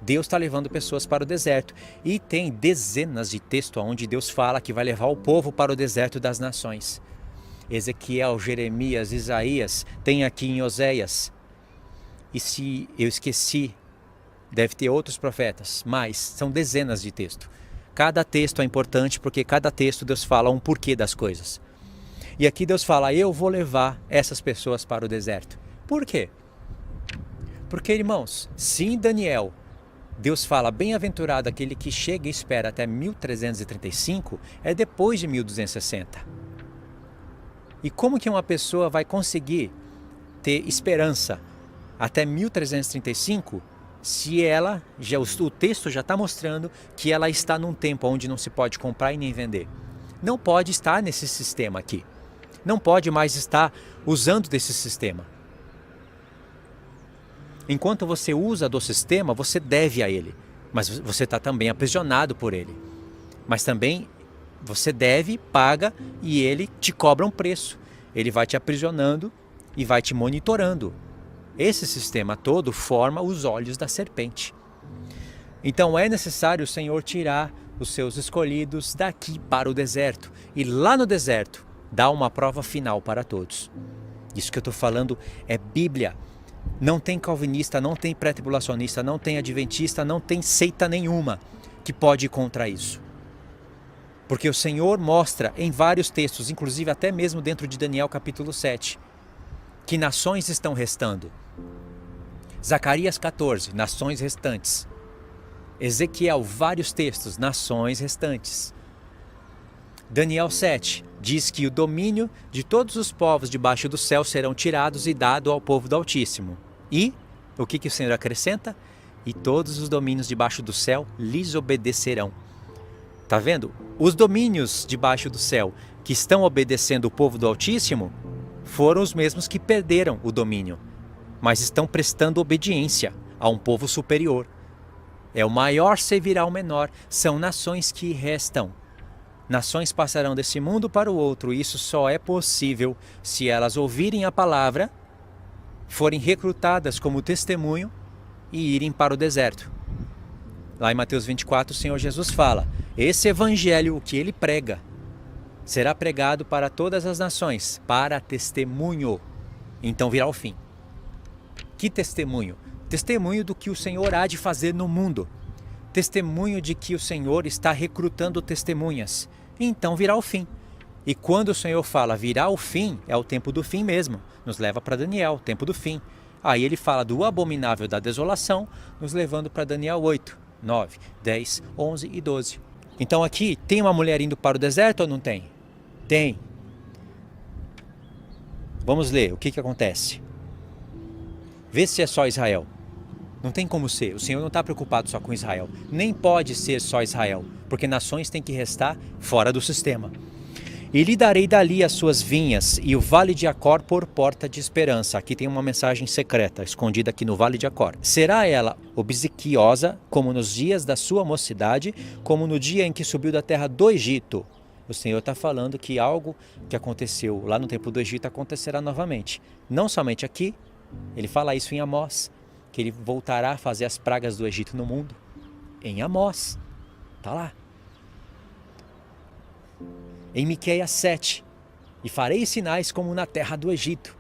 Deus está levando pessoas para o deserto. E tem dezenas de textos onde Deus fala que vai levar o povo para o deserto das nações. Ezequiel, Jeremias, Isaías, tem aqui em Oséias. E se eu esqueci, deve ter outros profetas, mas são dezenas de textos. Cada texto é importante porque cada texto Deus fala um porquê das coisas. E aqui Deus fala, eu vou levar essas pessoas para o deserto. Por quê? Porque, irmãos, se em Daniel Deus fala, bem-aventurado aquele que chega e espera até 1335, é depois de 1260. E como que uma pessoa vai conseguir ter esperança até 1335 se ela, o texto já está mostrando que ela está num tempo onde não se pode comprar e nem vender? Não pode estar nesse sistema aqui. Não pode mais estar usando desse sistema. Enquanto você usa do sistema, você deve a ele, mas você está também aprisionado por ele. Mas também você deve, paga e ele te cobra um preço. Ele vai te aprisionando e vai te monitorando. Esse sistema todo forma os olhos da serpente. Então é necessário o Senhor tirar os seus escolhidos daqui para o deserto. E lá no deserto, dar uma prova final para todos. Isso que eu estou falando é Bíblia. Não tem calvinista, não tem pré-tribulacionista, não tem adventista, não tem seita nenhuma que pode ir contra isso. Porque o Senhor mostra em vários textos, inclusive até mesmo dentro de Daniel capítulo 7, que nações estão restando. Zacarias 14, nações restantes. Ezequiel, vários textos, nações restantes. Daniel 7 diz que o domínio de todos os povos debaixo do céu serão tirados e dado ao povo do Altíssimo. E o que o Senhor acrescenta? E todos os domínios debaixo do céu lhes obedecerão. Tá vendo? Os domínios debaixo do céu que estão obedecendo o povo do Altíssimo foram os mesmos que perderam o domínio, mas estão prestando obediência a um povo superior. É o maior servirá ao menor, são nações que restam. Nações passarão desse mundo para o outro, e isso só é possível se elas ouvirem a palavra, forem recrutadas como testemunho e irem para o deserto. Lá em Mateus 24, o Senhor Jesus fala, esse evangelho, o que ele prega, será pregado para todas as nações, para testemunho. Então virá o fim. Que testemunho? Testemunho do que o Senhor há de fazer no mundo. Testemunho de que o Senhor está recrutando testemunhas. Então virá o fim. E quando o Senhor fala virá o fim, é o tempo do fim mesmo. Nos leva para Daniel, o tempo do fim. Aí ele fala do abominável da desolação, nos levando para Daniel 8, 9, 10, 11 e 12. Então aqui, tem uma mulher indo para o deserto ou não tem? Tem. Vamos ler o que acontece. Vê se é só Israel. Não tem como ser. O Senhor não está preocupado só com Israel. Nem pode ser só Israel, porque nações têm que restar fora do sistema. E lhe darei dali as suas vinhas e o vale de Acor por porta de esperança. Aqui tem uma mensagem secreta, escondida aqui no vale de Acor. Será ela obsequiosa, como nos dias da sua mocidade, como no dia em que subiu da terra do Egito. O Senhor está falando que algo que aconteceu lá no tempo do Egito acontecerá novamente. Não somente aqui, ele fala isso em Amós, que ele voltará a fazer as pragas do Egito no mundo. Em Amós, está lá. Em Miqueias 7, e farei sinais como na terra do Egito,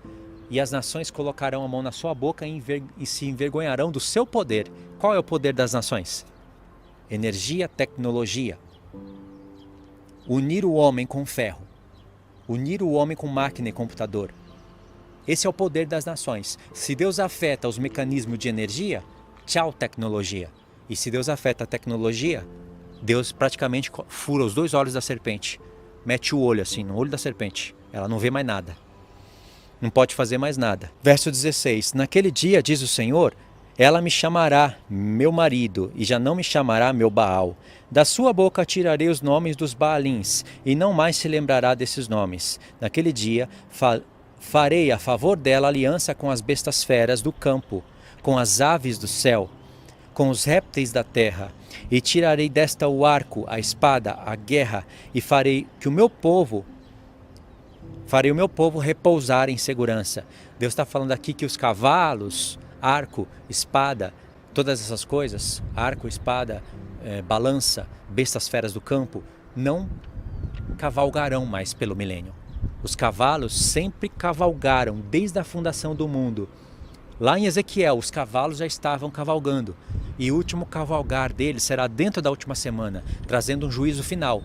e as nações colocarão a mão na sua boca e se envergonharão do seu poder. Qual é o poder das nações? Energia, tecnologia. Unir o homem com ferro. Unir o homem com máquina e computador. Esse é o poder das nações. Se Deus afeta os mecanismos de energia, tchau tecnologia. E se Deus afeta a tecnologia, Deus praticamente fura os dois olhos da serpente. Mete o olho assim, no olho da serpente. Ela não vê mais nada. Não pode fazer mais nada. Verso 16. Naquele dia, diz o Senhor, ela me chamará meu marido e já não me chamará meu Baal. Da sua boca tirarei os nomes dos Baalins e não mais se lembrará desses nomes. Naquele dia, farei a favor dela aliança com as bestas feras do campo, com as aves do céu, com os répteis da terra, e tirarei desta o arco, a espada, a guerra, e farei o meu povo repousar em segurança. Deus está falando aqui que os cavalos, arco, espada, todas essas coisas, arco, espada, balança, bestas feras do campo, não cavalgarão mais pelo milênio. Os cavalos sempre cavalgaram desde a fundação do mundo. Lá em Ezequiel, os cavalos já estavam cavalgando. E o último cavalgar deles será dentro da última semana, trazendo um juízo final.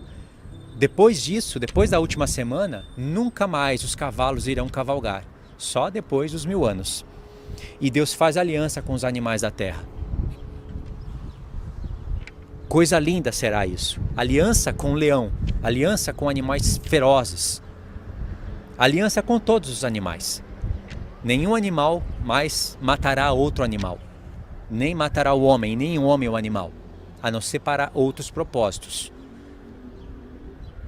Depois disso, depois da última semana, nunca mais os cavalos irão cavalgar. Só depois dos 1000 anos. E Deus faz aliança com os animais da terra. Coisa linda será isso. Aliança com o leão, aliança com animais ferozes, aliança com todos os animais. Nenhum animal mais matará outro animal, nem matará o homem, nem o homem o animal, a não ser para outros propósitos.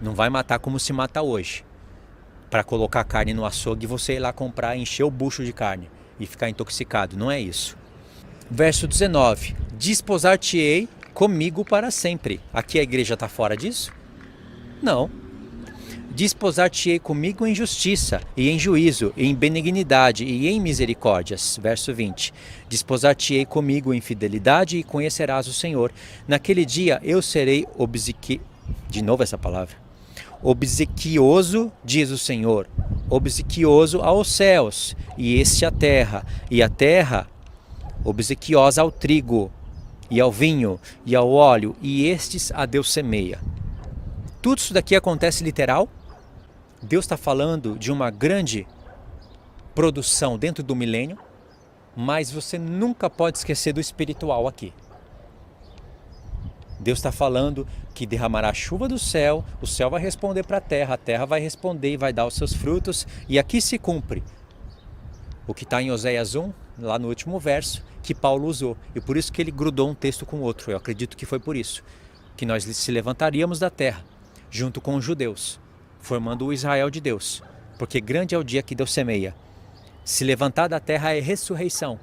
Não vai matar como se mata hoje, para colocar carne no açougue e você ir lá comprar, encher o bucho de carne e ficar intoxicado. Não é isso. Verso 19. Desposar-te-ei comigo para sempre. Aqui a igreja está fora disso? Não. Desposar-te-ei comigo em justiça, e em juízo, e em benignidade, e em misericórdias. Verso 20. Desposar-te-ei comigo em fidelidade, e conhecerás o Senhor. Naquele dia eu serei de novo essa palavra. Obsequioso, diz o Senhor, obsequioso aos céus, e este à terra, e a terra obsequiosa ao trigo, e ao vinho, e ao óleo, e estes a Deus semeia. Tudo isso daqui acontece literal? Deus está falando de uma grande produção dentro do milênio, mas você nunca pode esquecer do espiritual aqui. Deus está falando que derramará chuva do céu, o céu vai responder para a terra vai responder e vai dar os seus frutos, e aqui se cumpre o que está em Oséias 1, lá no último verso, que Paulo usou, e por isso que ele grudou um texto com o outro. Eu acredito que foi por isso, que nós se levantaríamos da terra, junto com os judeus, formando o Israel de Deus, porque grande é o dia que Deus semeia. Se levantar da terra é ressurreição.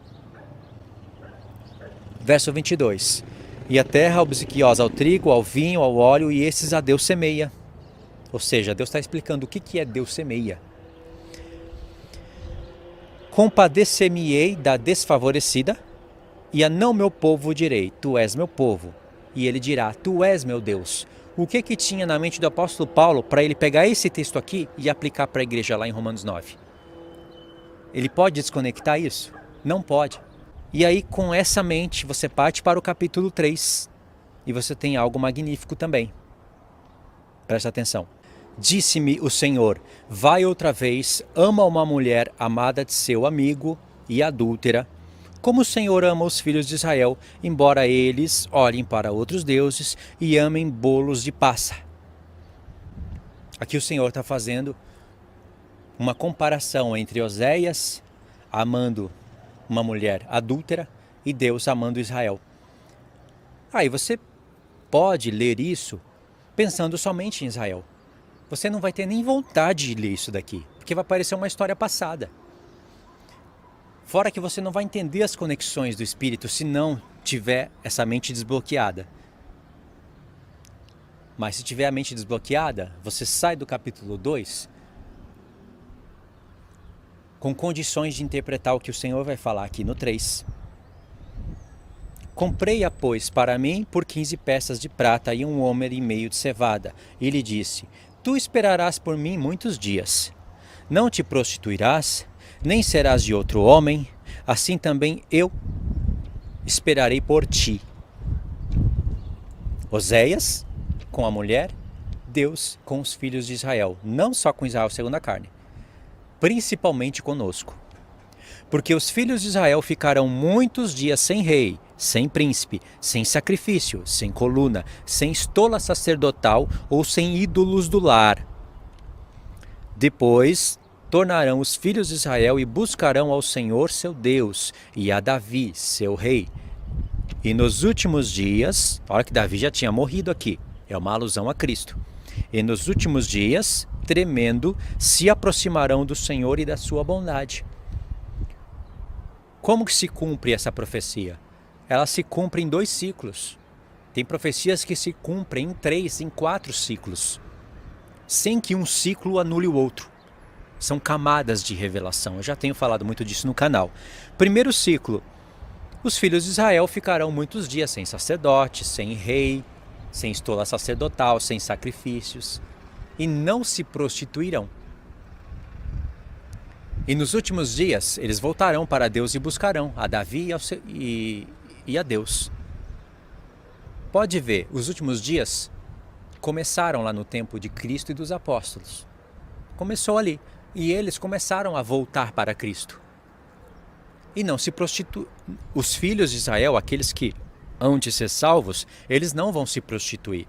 Verso 22. E a terra obsequiosa ao trigo, ao vinho, ao óleo, e esses a Deus semeia. Ou seja, Deus está explicando o que é Deus semeia. Compadecer-me-ei da desfavorecida, e a não meu povo direi, tu és meu povo. E ele dirá, tu és meu Deus. O que tinha na mente do apóstolo Paulo para ele pegar esse texto aqui e aplicar para a igreja lá em Romanos 9? Ele pode desconectar isso? Não pode. E aí, com essa mente, você parte para o capítulo 3 e você tem algo magnífico também. Presta atenção. Disse-me o Senhor, vai outra vez, ama uma mulher amada de seu amigo e adúltera, como o Senhor ama os filhos de Israel, embora eles olhem para outros deuses e amem bolos de passa. Aqui o Senhor está fazendo uma comparação entre Oséias amando uma mulher adúltera e Deus amando Israel. Aí você pode ler isso pensando somente em Israel. Você não vai ter nem vontade de ler isso daqui, porque vai parecer uma história passada. Fora que você não vai entender as conexões do Espírito se não tiver essa mente desbloqueada. Mas se tiver a mente desbloqueada, você sai do capítulo 2 com condições de interpretar o que o Senhor vai falar aqui no 3. Comprei-a, pois, para mim por 15 peças de prata e um homer e meio de cevada. E lhe disse, tu esperarás por mim muitos dias. Não te prostituirás, nem serás de outro homem, assim também eu esperarei por ti. Oséias com a mulher, Deus com os filhos de Israel, não só com Israel segundo a carne, principalmente conosco. Porque os filhos de Israel ficarão muitos dias sem rei, sem príncipe, sem sacrifício, sem coluna, sem estola sacerdotal ou sem ídolos do lar. Depois tornarão os filhos de Israel e buscarão ao Senhor seu Deus e a Davi, seu rei. E nos últimos dias, olha que Davi já tinha morrido aqui, é uma alusão a Cristo. E nos últimos dias, tremendo, se aproximarão do Senhor e da sua bondade. Como que se cumpre essa profecia? Ela se cumpre em 2 ciclos. Tem profecias que se cumprem em 3, em 4 ciclos, sem que um ciclo anule o outro. São camadas de revelação. Eu já tenho falado muito disso no canal. Primeiro ciclo. Os filhos de Israel ficarão muitos dias sem sacerdote, sem rei, sem estola sacerdotal, sem sacrifícios. E não se prostituirão. E nos últimos dias, eles voltarão para Deus e buscarão a Davi e a Deus. Pode ver, os últimos dias começaram lá no tempo de Cristo e dos apóstolos. Começou ali. E eles começaram a voltar para Cristo. E não se prostituem. Os filhos de Israel, aqueles que hão de ser salvos, eles não vão se prostituir.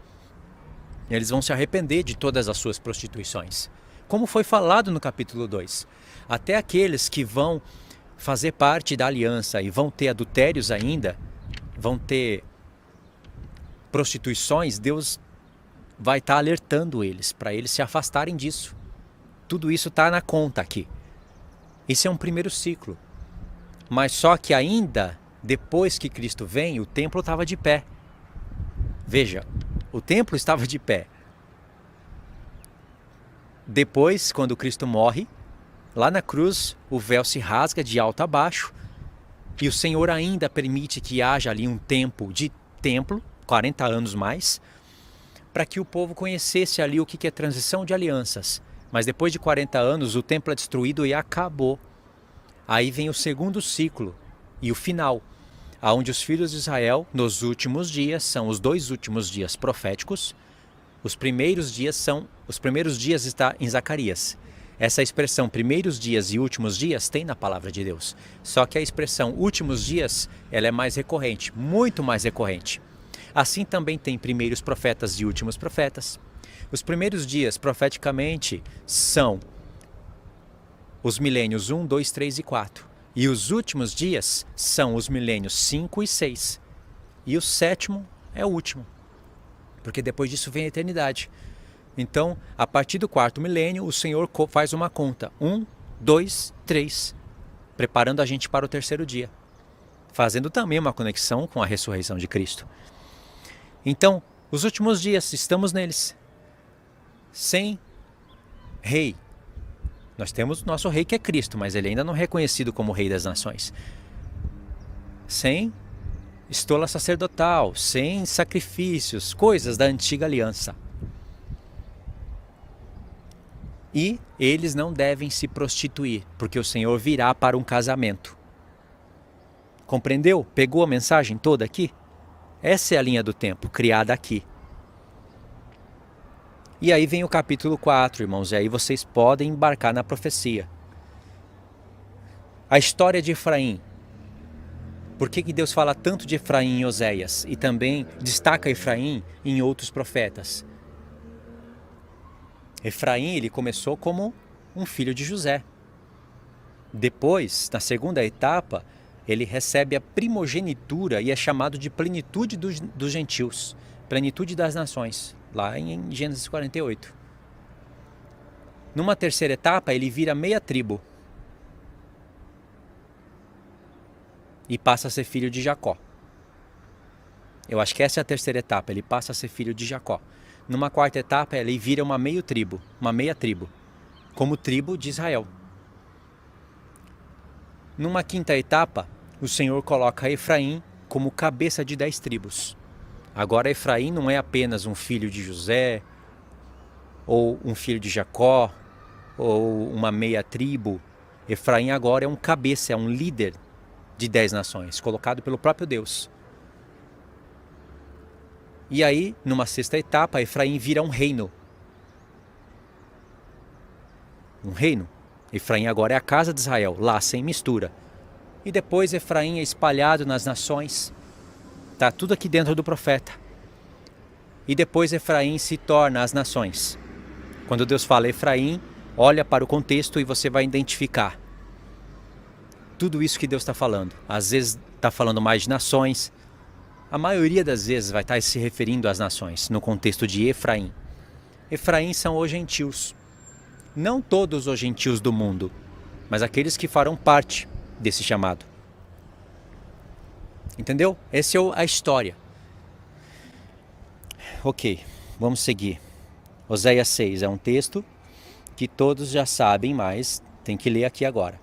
Eles vão se arrepender de todas as suas prostituições. Como foi falado no capítulo 2. Até aqueles que vão fazer parte da aliança e vão ter adultérios ainda, vão ter prostituições, Deus vai estar alertando eles, para eles se afastarem disso. Tudo isso está na conta aqui. Esse é um primeiro ciclo. Mas só que ainda, depois que Cristo vem, o templo estava de pé. Veja, o templo estava de pé. Depois, quando Cristo morre, lá na cruz, o véu se rasga de alto a baixo, e o Senhor ainda permite que haja ali um tempo de templo, 40 anos mais, para que o povo conhecesse ali o que é transição de alianças. Mas depois de 40 anos, o templo é destruído e acabou. Aí vem o segundo ciclo e o final, onde os filhos de Israel, nos últimos dias, são os 2 últimos dias proféticos. Os primeiros dias está em Zacarias. Essa expressão primeiros dias e últimos dias tem na palavra de Deus. Só que a expressão últimos dias, ela é mais recorrente, muito mais recorrente. Assim também tem primeiros profetas e últimos profetas. Os primeiros dias, profeticamente, são os milênios 1, 2, 3 e 4. E os últimos dias são os milênios 5 e 6. E o 7º é o último, porque depois disso vem a eternidade. Então, a partir do 4º milênio, o Senhor faz uma conta. 1, 2, 3, preparando a gente para o 3º dia. Fazendo também uma conexão com a ressurreição de Cristo. Então, os últimos dias, estamos neles. Sem rei. Nós temos o nosso rei que é Cristo, mas ele ainda não é reconhecido como rei das nações. Sem estola sacerdotal, sem sacrifícios, coisas da antiga aliança. E eles não devem se prostituir, porque o Senhor virá para um casamento. Compreendeu? Pegou a mensagem toda aqui? Essa é a linha do tempo, criada aqui. E aí vem o capítulo 4, irmãos, e aí vocês podem embarcar na profecia. A história de Efraim. Por que Deus fala tanto de Efraim em Oséias e também destaca Efraim em outros profetas? Efraim, ele começou como um filho de José. Depois, na segunda etapa, ele recebe a primogenitura e é chamado de plenitude dos gentios, plenitude das nações, lá em Gênesis 48. Numa terceira etapa, ele vira meia tribo e passa a ser filho de Jacó. Eu acho que essa é a terceira etapa, ele passa a ser filho de Jacó. Numa quarta etapa, ele vira uma meia tribo, como tribo de Israel. Numa quinta etapa, o Senhor coloca Efraim como cabeça de 10 tribos. Agora Efraim não é apenas um filho de José, ou um filho de Jacó, ou uma meia tribo. Efraim agora é um cabeça, é um líder de 10 nações, colocado pelo próprio Deus. E aí, numa sexta etapa, Efraim vira um reino. Um reino. Efraim agora é a casa de Israel, lá sem mistura. E depois Efraim é espalhado nas nações. Está tudo aqui dentro do profeta. E depois Efraim se torna as nações. Quando Deus fala Efraim, olha para o contexto e você vai identificar tudo isso que Deus está falando. Às vezes está falando mais de nações. A maioria das vezes vai estar se referindo às nações, no contexto de Efraim. Efraim são os gentios. Não todos os gentios do mundo, mas aqueles que farão parte desse chamado. Entendeu? Essa é a história. Ok, vamos seguir. Oséias 6 é um texto que todos já sabem, mas tem que ler aqui agora.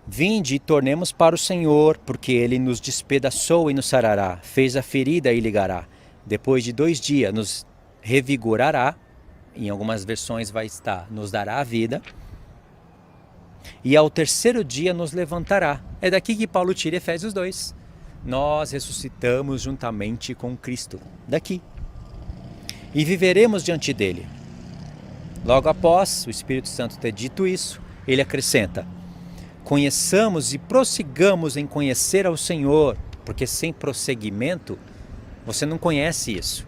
Vinde e tornemos para o Senhor, porque Ele nos despedaçou e nos sarará, fez a ferida e ligará. Depois de 2 dias nos revigorará, em algumas versões vai estar, nos dará a vida. E ao 3º dia nos levantará. É daqui que Paulo tira Efésios 2. Nós ressuscitamos juntamente com Cristo. Daqui. E viveremos diante dele. Logo após o Espírito Santo ter dito isso, ele acrescenta: conheçamos e prossigamos em conhecer ao Senhor, Porque sem prosseguimento, você não conhece isso.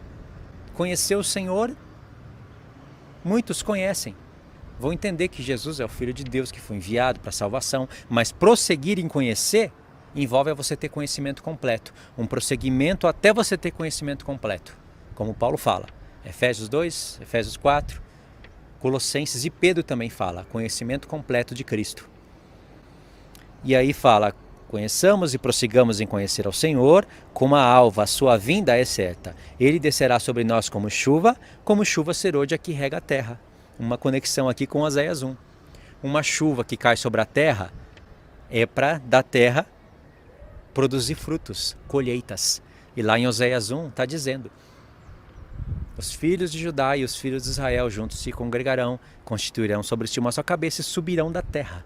Conhecer o Senhor, muitos conhecem. Vão entender que Jesus é o Filho de Deus que foi enviado para a salvação, mas prosseguir em conhecer envolve a você ter conhecimento completo. Um prosseguimento até você ter conhecimento completo. Como Paulo fala, Efésios 2, Efésios 4, Colossenses e Pedro também fala, conhecimento completo de Cristo. E aí fala, conheçamos e prossigamos em conhecer ao Senhor, como a alva, a sua vinda é certa. Ele descerá sobre nós como chuva serôdia que rega a terra. Uma conexão aqui com Oséias 1. Uma chuva que cai sobre a terra é para da terra produzir frutos, colheitas. E lá em Oséias 1 está dizendo, os filhos de Judá e os filhos de Israel juntos se congregarão, constituirão sobre ti uma só cabeça e subirão da terra.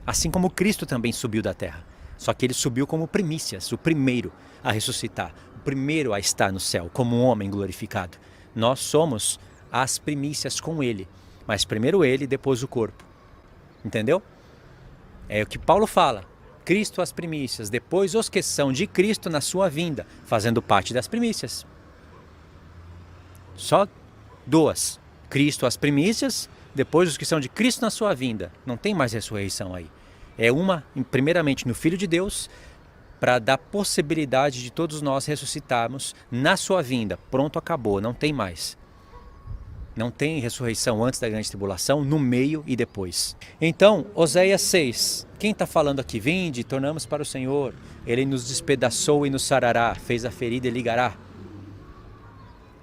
Assim como Cristo também subiu da terra. Só que ele subiu como primícias, o primeiro a ressuscitar, o primeiro a estar no céu, como um homem glorificado. Nós somos as primícias com ele, mas primeiro ele, depois o corpo. Entendeu? É o que Paulo fala. Cristo as primícias, depois os que são de Cristo na sua vinda, fazendo parte das primícias. Só duas. Cristo as primícias, depois os que são de Cristo na sua vinda. Não tem mais ressurreição aí. É uma, primeiramente, no Filho de Deus, para dar possibilidade de todos nós ressuscitarmos na sua vinda. Pronto, acabou, não tem mais. Não tem ressurreição antes da grande tribulação, no meio e depois. Então, Oséias 6, quem está falando aqui? Vinde, tornamos para o Senhor. Ele nos despedaçou e nos sarará, fez a ferida e ligará.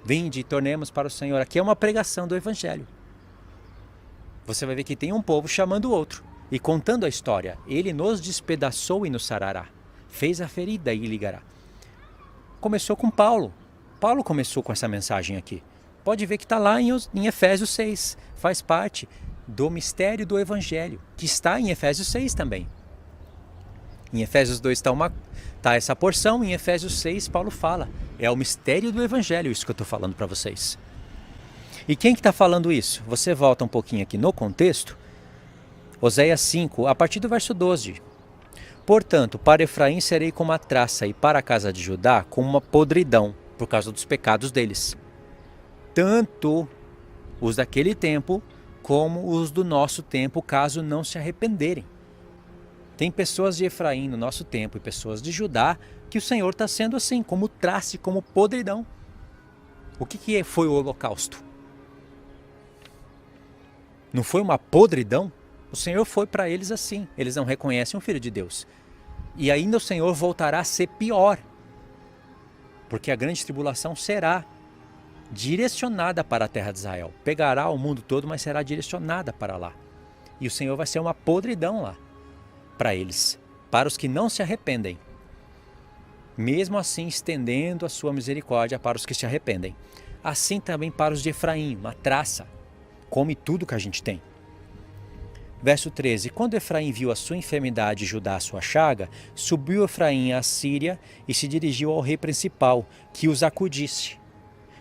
Vinde, tornemos para o Senhor. Aqui é uma pregação do Evangelho. Você vai ver que tem um povo chamando o outro e contando a história. Ele nos despedaçou e nos sarará, fez a ferida e ligará. Começou com Paulo. Paulo começou com essa mensagem aqui. Pode ver que está lá em Efésios 6. Faz parte do mistério do Evangelho, que está em Efésios 6 também. Em Efésios 2 está essa porção, em Efésios 6 Paulo fala. É o mistério do Evangelho isso que eu estou falando para vocês. E quem que está falando isso? Você volta um pouquinho aqui no contexto. Oséias 5, a partir do verso 12. Portanto, para Efraim serei como a traça e para a casa de Judá como uma podridão, por causa dos pecados deles. Tanto os daquele tempo como os do nosso tempo, caso não se arrependerem. Tem pessoas de Efraim no nosso tempo e pessoas de Judá que o Senhor está sendo assim, como trace, como podridão. O que foi o holocausto? Não foi uma podridão? O Senhor foi para eles assim. Eles não reconhecem o Filho de Deus. E ainda o Senhor voltará a ser pior. Porque a grande tribulação será direcionada para a terra de Israel. Pegará o mundo todo, mas será direcionada para lá. E o Senhor vai ser uma podridão lá para eles, para os que não se arrependem. Mesmo assim, estendendo a sua misericórdia para os que se arrependem. Assim também para os de Efraim, uma traça. Come tudo que a gente tem. Verso 13. Quando Efraim viu a sua enfermidade e Judá a sua chaga, subiu Efraim à Síria e se dirigiu ao rei principal, que os acudisse.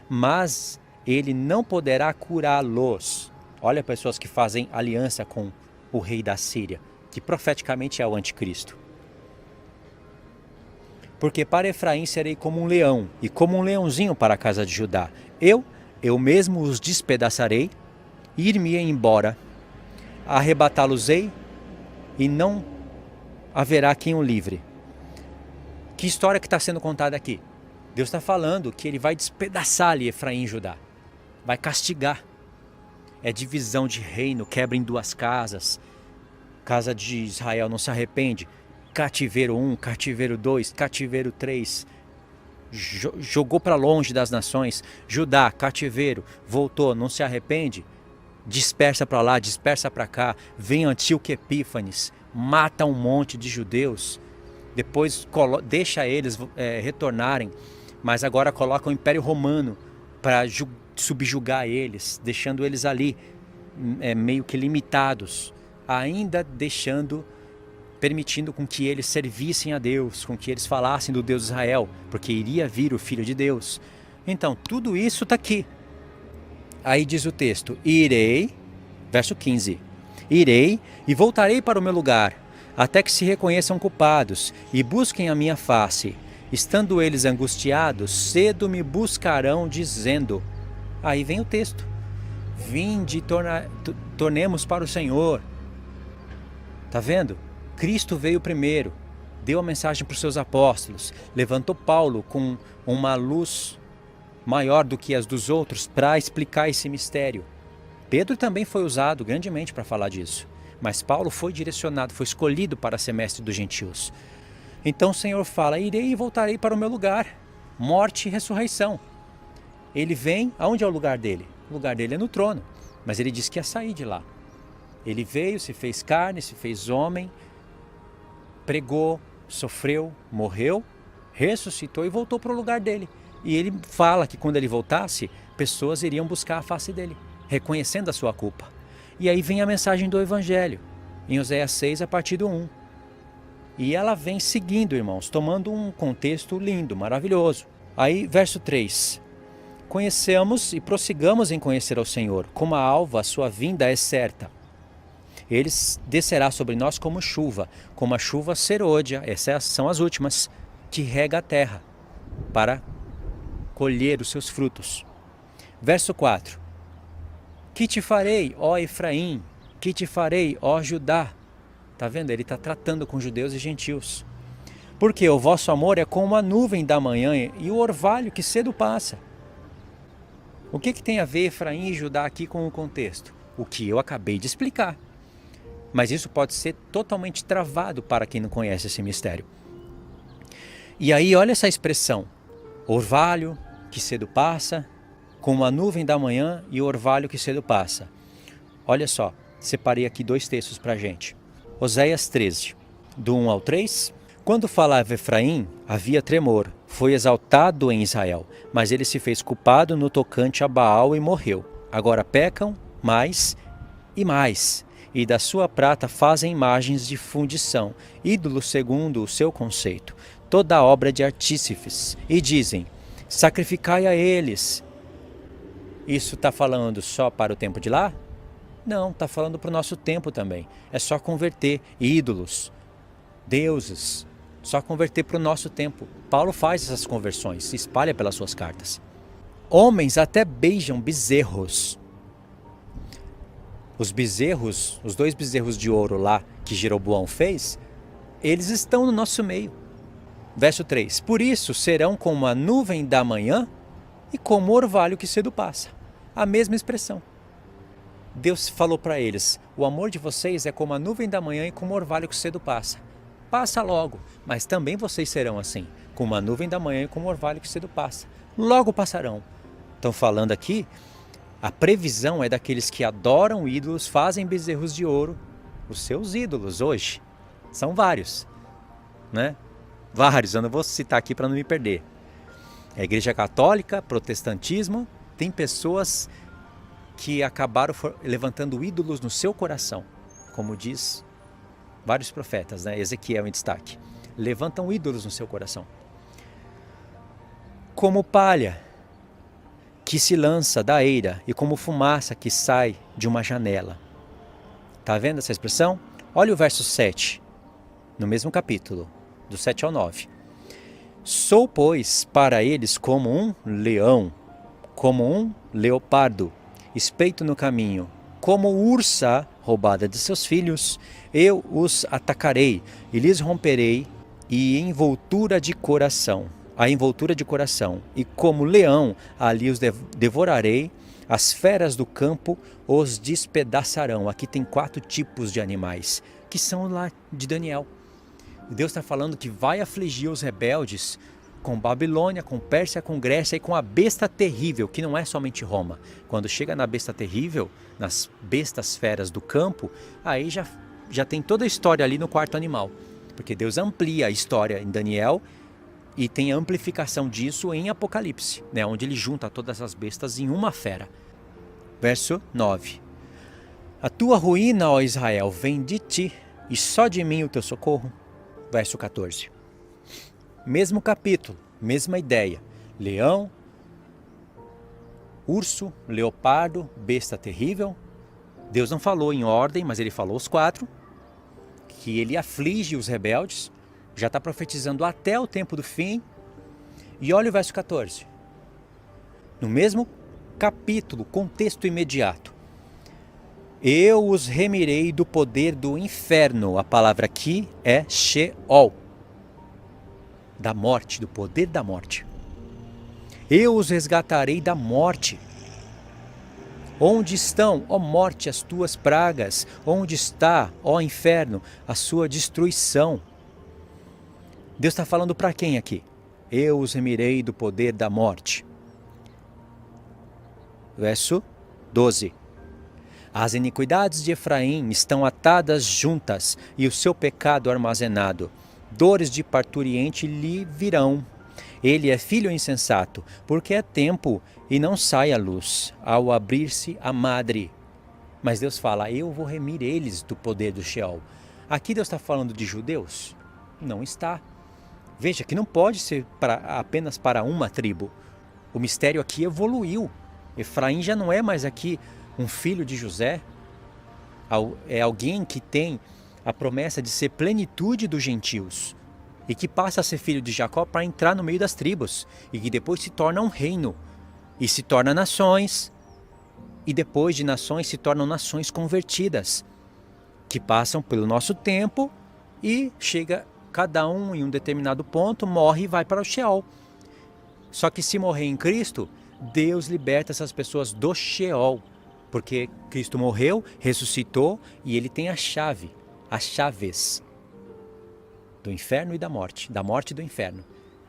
Mas ele não poderá curá-los. Olha, pessoas que fazem aliança com o rei da Síria, que profeticamente é o anticristo. Porque para Efraim serei como um leão, e como um leãozinho para a casa de Judá. Eu mesmo os despedaçarei, e ir-me embora. Arrebatá-los-ei, e não haverá quem o livre. Que história que está sendo contada aqui? Deus está falando que ele vai despedaçar ali Efraim e Judá. Vai castigar. É divisão de reino, quebra em duas casas. Casa de Israel não se arrepende. Cativeiro 1, cativeiro 2, cativeiro 3. Jogou para longe das nações. Judá, cativeiro, voltou, não se arrepende. Dispersa para lá, dispersa para cá. Vem Antíoco Epífanes, mata um monte de judeus. Depois deixa eles retornarem. Mas agora coloca o Império Romano para subjugar eles, deixando eles ali meio que limitados, ainda permitindo com que eles servissem a Deus, com que eles falassem do Deus de Israel, porque iria vir o Filho de Deus. Então, tudo isso está aqui. Aí diz o texto, irei, verso 15, irei e voltarei para o meu lugar, até que se reconheçam culpados e busquem a minha face. Estando eles angustiados, cedo me buscarão, dizendo... Aí vem o texto. Vinde, tornemos para o Senhor. Tá vendo? Cristo veio primeiro, deu a mensagem para os seus apóstolos, levantou Paulo com uma luz maior do que as dos outros para explicar esse mistério. Pedro também foi usado grandemente para falar disso, mas Paulo foi direcionado, foi escolhido para ser mestre dos gentios. Então o Senhor fala, irei e voltarei para o meu lugar, morte e ressurreição. Ele vem, aonde é o lugar dele? O lugar dele é no trono, mas ele disse que ia sair de lá. Ele veio, se fez carne, se fez homem, pregou, sofreu, morreu, ressuscitou e voltou para o lugar dele. E ele fala que quando ele voltasse, pessoas iriam buscar a face dele, reconhecendo a sua culpa. E aí vem a mensagem do Evangelho, em Oséias 6, a partir do 1. E ela vem seguindo, irmãos, tomando um contexto lindo, maravilhoso. Aí, verso 3. Conhecemos e prossigamos em conhecer ao Senhor. Como a alva, a sua vinda é certa. Ele descerá sobre nós como a chuva serôdia, essas são as últimas, que rega a terra para colher os seus frutos. Verso 4. Que te farei, ó Efraim? Que te farei, ó Judá? Está vendo? Ele está tratando com judeus e gentios. Porque o vosso amor é como a nuvem da manhã e o orvalho que cedo passa. O que tem a ver Efraim e Judá aqui com o contexto? O que eu acabei de explicar. Mas isso pode ser totalmente travado para quem não conhece esse mistério. E aí olha essa expressão. Orvalho que cedo passa, como a nuvem da manhã e o orvalho que cedo passa. Olha só, separei aqui 2 textos para a gente. Oséias 13, do 1 ao 3. Quando falava Efraim, havia tremor, foi exaltado em Israel, mas ele se fez culpado no tocante a Baal e morreu. Agora pecam mais e mais, e da sua prata fazem imagens de fundição, ídolos segundo o seu conceito, toda obra de artífices, e dizem, sacrificai a eles. Isso está falando só para o tempo de lá? Não, está falando para o nosso tempo também. É só converter ídolos, deuses, só converter para o nosso tempo. Paulo faz essas conversões, se espalha pelas suas cartas. Homens até beijam bezerros. Os bezerros, os 2 bezerros de ouro lá que Jeroboão fez, eles estão no nosso meio. Verso 3. Por isso serão como a nuvem da manhã e como o orvalho que cedo passa. A mesma expressão. Deus falou para eles, o amor de vocês é como a nuvem da manhã e como o orvalho que cedo passa. Passa logo, mas também vocês serão assim, como a nuvem da manhã e como o orvalho que cedo passa. Logo passarão. Estão falando aqui, a previsão é daqueles que adoram ídolos, fazem bezerros de ouro. Os seus ídolos hoje são vários, né? Vários, eu não vou citar aqui para não me perder. A Igreja Católica, Protestantismo, tem pessoas que acabaram levantando ídolos no seu coração, como diz vários profetas, né? Ezequiel em destaque, levantam ídolos no seu coração. Como palha que se lança da eira e como fumaça que sai de uma janela. Tá vendo essa expressão? Olha o verso 7, no mesmo capítulo, do 7 ao 9. Sou, pois, para eles como um leão, como um leopardo, espeito no caminho, como ursa roubada de seus filhos, eu os atacarei e lhes romperei a envoltura de coração, e como leão ali os devorarei, as feras do campo os despedaçarão. Aqui tem 4 tipos de animais, que são lá de Daniel. Deus está falando que vai afligir os rebeldes com Babilônia, com Pérsia, com Grécia e com a besta terrível, que não é somente Roma. Quando chega na besta terrível, nas bestas feras do campo, aí já tem toda a história ali no 4º animal. Porque Deus amplia a história em Daniel e tem a amplificação disso em Apocalipse, né, onde ele junta todas as bestas em uma fera. Verso 9. A tua ruína, ó Israel, vem de ti, e só de mim o teu socorro. Verso 14. Mesmo capítulo, mesma ideia. Leão, urso, leopardo, besta terrível. Deus não falou em ordem, mas ele falou os 4. Que ele aflige os rebeldes. Já está profetizando até o tempo do fim. E olha o verso 14. No mesmo capítulo, contexto imediato. Eu os remirei do poder do inferno. A palavra aqui é Sheol. Da morte, do poder da morte. Eu os resgatarei da morte. Onde estão, ó morte, as tuas pragas? Onde está, ó inferno, a sua destruição? Deus está falando para quem aqui? Eu os remirei do poder da morte. Verso 12. As iniquidades de Efraim estão atadas juntas e o seu pecado armazenado. Dores de parturiente lhe virão. Ele é filho insensato, porque é tempo e não sai a luz, ao abrir-se a madre. Mas Deus fala, eu vou remir eles do poder do Sheol. Aqui Deus está falando de judeus? Não está. Veja que não pode ser apenas para uma tribo. O mistério aqui evoluiu. Efraim já não é mais aqui um filho de José. É alguém que tem a promessa de ser plenitude dos gentios. E que passa a ser filho de Jacó para entrar no meio das tribos. E que depois se torna um reino. E se torna nações. E depois de nações se tornam nações convertidas. Que passam pelo nosso tempo e chega cada um em um determinado ponto, morre e vai para o Sheol. Só que se morrer em Cristo, Deus liberta essas pessoas do Sheol. Porque Cristo morreu, ressuscitou e ele tem a chave, as chaves do inferno e da morte e do inferno.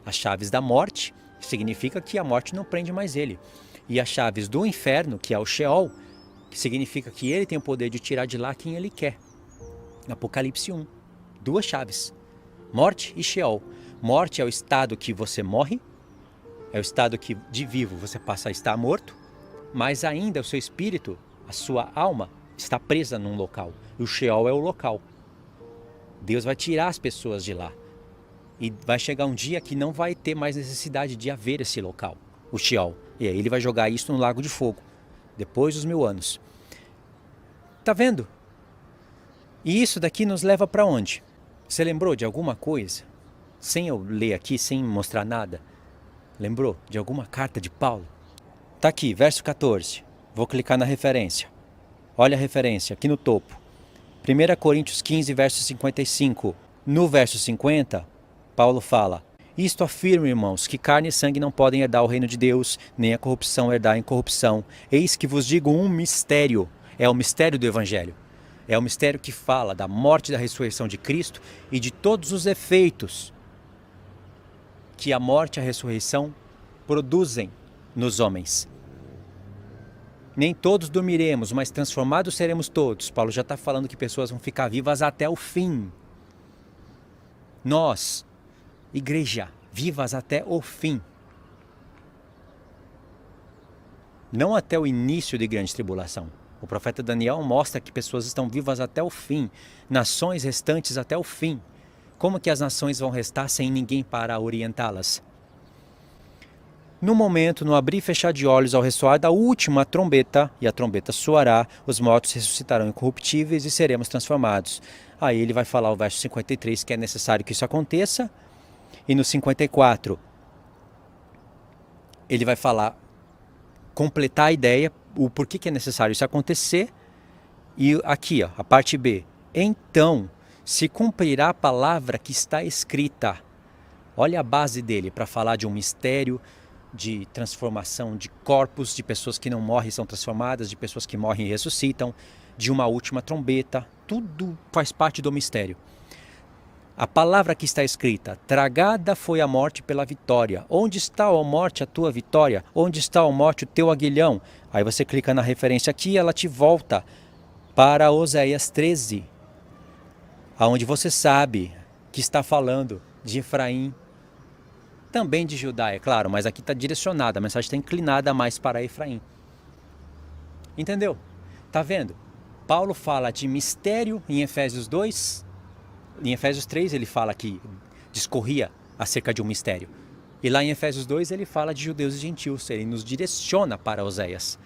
As chaves da morte significa que a morte não prende mais ele. E as chaves do inferno, que é o Sheol, que significa que ele tem o poder de tirar de lá quem ele quer. Apocalipse 1. Duas chaves. Morte e Sheol. Morte é o estado que você morre, é o estado que de vivo você passa a estar morto, mas ainda o seu espírito, a sua alma, está presa num local. E o Sheol é o local. Deus vai tirar as pessoas de lá. E vai chegar um dia que não vai ter mais necessidade de haver esse local, o Sheol. E aí ele vai jogar isso no lago de fogo, depois dos 1000 anos. Tá vendo? E isso daqui nos leva para onde? Você lembrou de alguma coisa? Sem eu ler aqui, sem mostrar nada. Lembrou de alguma carta de Paulo? Tá aqui, verso 14. Vou clicar na referência. Olha a referência, aqui no topo. 1 Coríntios 15, verso 55. No verso 50, Paulo fala: Isto afirmo, irmãos, que carne e sangue não podem herdar o reino de Deus, nem a corrupção herdar a incorrupção. Eis que vos digo um mistério. É o mistério do Evangelho. É o mistério que fala da morte e da ressurreição de Cristo e de todos os efeitos que a morte e a ressurreição produzem nos homens. Nem todos dormiremos, mas transformados seremos todos. Paulo já está falando que pessoas vão ficar vivas até o fim. Nós, igreja, vivas até o fim. Não até o início de grande tribulação. O profeta Daniel mostra que pessoas estão vivas até o fim, nações restantes até o fim. Como que as nações vão restar sem ninguém para orientá-las? No momento, no abrir e fechar de olhos ao ressoar da última trombeta, e a trombeta soará, os mortos ressuscitarão incorruptíveis e seremos transformados. Aí ele vai falar o verso 53 que é necessário que isso aconteça, e no 54 ele vai falar, completar a ideia, o porquê que é necessário isso acontecer. E aqui, ó, a parte B. Então, se cumprirá a palavra que está escrita. Olha a base dele para falar de um mistério de transformação de corpos, de pessoas que não morrem e são transformadas, de pessoas que morrem e ressuscitam, de uma última trombeta. Tudo faz parte do mistério. A palavra que está escrita: tragada foi a morte pela vitória. Onde está, ó morte, a tua vitória? Onde está, ó morte, o teu aguilhão? Aí você clica na referência aqui e ela te volta para Oséias 13, aonde você sabe que está falando de Efraim, também de Judá, é claro, mas aqui está direcionada, a mensagem está inclinada mais para Efraim. Entendeu? Tá vendo? Paulo fala de mistério em Efésios 2, em Efésios 3 ele fala que discorria acerca de um mistério. E lá em Efésios 2 ele fala de judeus e gentios, ele nos direciona para Oséias,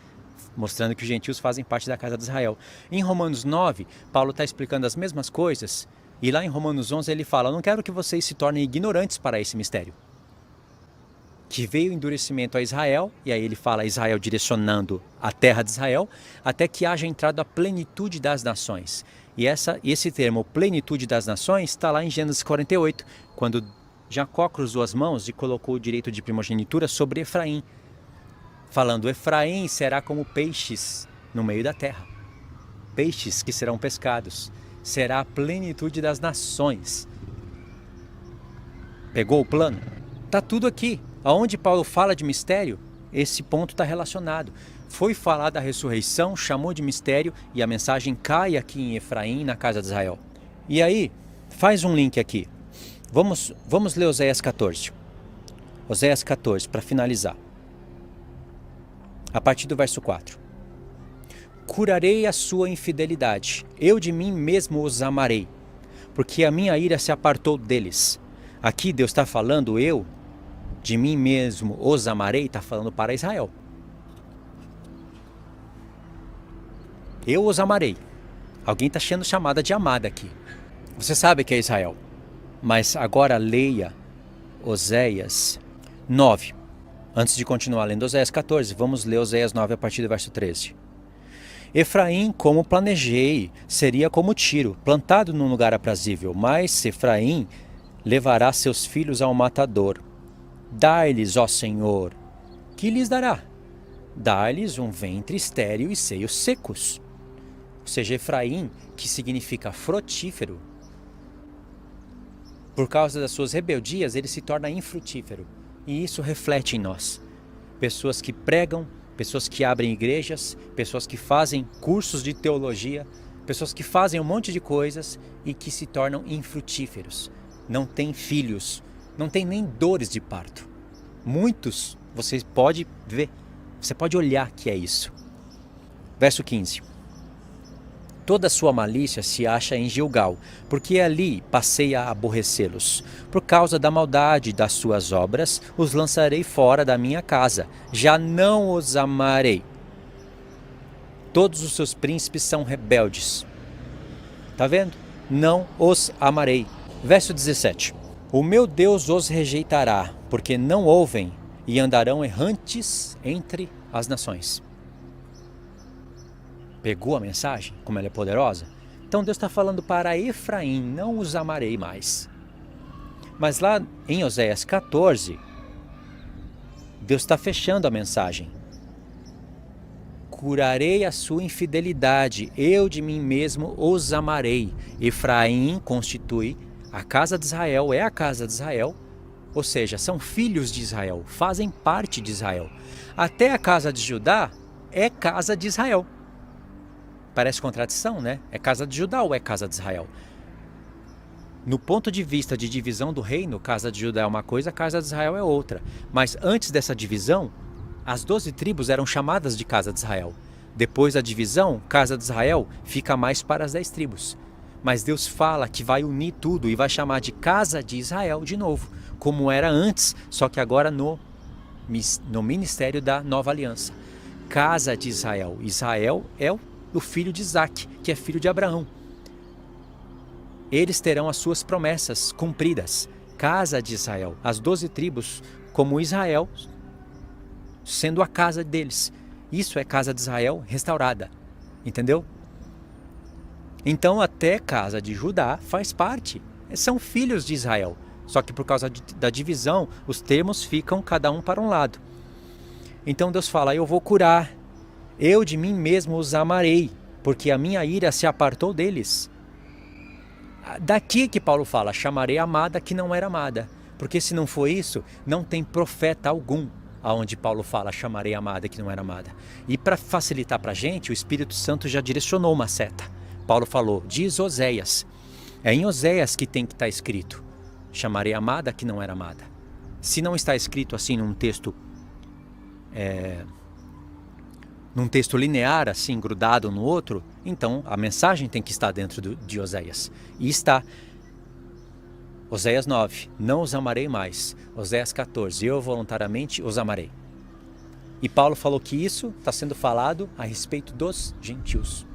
mostrando que os gentios fazem parte da casa de Israel. Em Romanos 9, Paulo está explicando as mesmas coisas, e lá em Romanos 11 ele fala: não quero que vocês se tornem ignorantes para esse mistério. que veio o endurecimento a Israel, e aí ele fala Israel direcionando a terra de Israel, até que haja entrado a plenitude das nações. E esse termo, plenitude das nações, está lá em Gênesis 48, quando Jacó cruzou as mãos e colocou o direito de primogenitura sobre Efraim, falando, Efraim será como peixes no meio da terra, peixes que serão pescados, será a plenitude das nações. Pegou o plano? Está tudo aqui. Aonde Paulo fala de mistério, esse ponto está relacionado. Foi falada a ressurreição, chamou de mistério e a mensagem cai aqui em Efraim, na casa de Israel. E aí, faz um link aqui. Vamos ler Oséias 14. Oséias 14, para finalizar. A partir do verso 4. Curarei a sua infidelidade, eu de mim mesmo os amarei, porque a minha ira se apartou deles. Aqui Deus está falando, eu de mim mesmo os amarei, está falando para Israel. Eu os amarei. Alguém está sendo chamada de amada aqui. Você sabe que é Israel. Mas agora leia Oséias 9. Antes de continuar lendo Oséias 14, vamos ler Oséias 9 a partir do verso 13. Efraim, como planejei, seria como Tiro, plantado num lugar aprazível, mas Efraim levará seus filhos ao matador. Dai-lhes, ó Senhor, que lhes dará? Dá-lhes um ventre estéril e seios secos. Ou seja, Efraim, que significa frutífero, por causa das suas rebeldias, ele se torna infrutífero. E isso reflete em nós. Pessoas que pregam, pessoas que abrem igrejas, pessoas que fazem cursos de teologia, pessoas que fazem um monte de coisas e que se tornam infrutíferos. Não têm filhos, não têm nem dores de parto. Muitos, você pode ver, você pode olhar que é isso. Verso 15. Toda sua malícia se acha em Gilgal, porque ali passei a aborrecê-los. Por causa da maldade das suas obras, os lançarei fora da minha casa. Já não os amarei. Todos os seus príncipes são rebeldes. Tá vendo? Não os amarei. Verso 17. O meu Deus os rejeitará, porque não ouvem e andarão errantes entre as nações. Pegou a mensagem? Como ela é poderosa? Então Deus está falando para Efraim, não os amarei mais. Mas lá em Oséias 14, Deus está fechando a mensagem. Curarei a sua infidelidade, eu de mim mesmo os amarei. Efraim constitui a casa de Israel, é a casa de Israel, ou seja, são filhos de Israel, fazem parte de Israel. Até a casa de Judá é casa de Israel. Parece contradição, né? É casa de Judá ou é casa de Israel? No ponto de vista de divisão do reino, casa de Judá é uma coisa, casa de Israel é outra. Mas antes dessa divisão, as 12 tribos eram chamadas de casa de Israel. Depois da divisão, casa de Israel fica mais para as 10 tribos. Mas Deus fala que vai unir tudo e vai chamar de casa de Israel de novo, como era antes, só que agora no ministério da nova aliança. Casa de Israel. Israel é o filho de Isaac, que é filho de Abraão. Eles terão as suas promessas cumpridas. Casa de Israel. As 12 tribos, como Israel, sendo a casa deles. Isso é casa de Israel restaurada. Entendeu? Então até casa de Judá faz parte. São filhos de Israel. Só que por causa da divisão, os termos ficam cada um para um lado. Então Deus fala, eu vou curar. Eu de mim mesmo os amarei, porque a minha ira se apartou deles. Daqui que Paulo fala, chamarei amada que não era amada. Porque se não for isso, não tem profeta algum aonde Paulo fala, chamarei amada que não era amada. E para facilitar para a gente, o Espírito Santo já direcionou uma seta. Paulo falou, diz Oséias. É em Oséias que tem que estar escrito, chamarei amada que não era amada. Se não está escrito assim num texto linear, assim, grudado um no outro, então a mensagem tem que estar dentro de Oséias. E está. Oséias 9, não os amarei mais. Oséias 14, eu voluntariamente os amarei. E Paulo falou que isso está sendo falado a respeito dos gentios.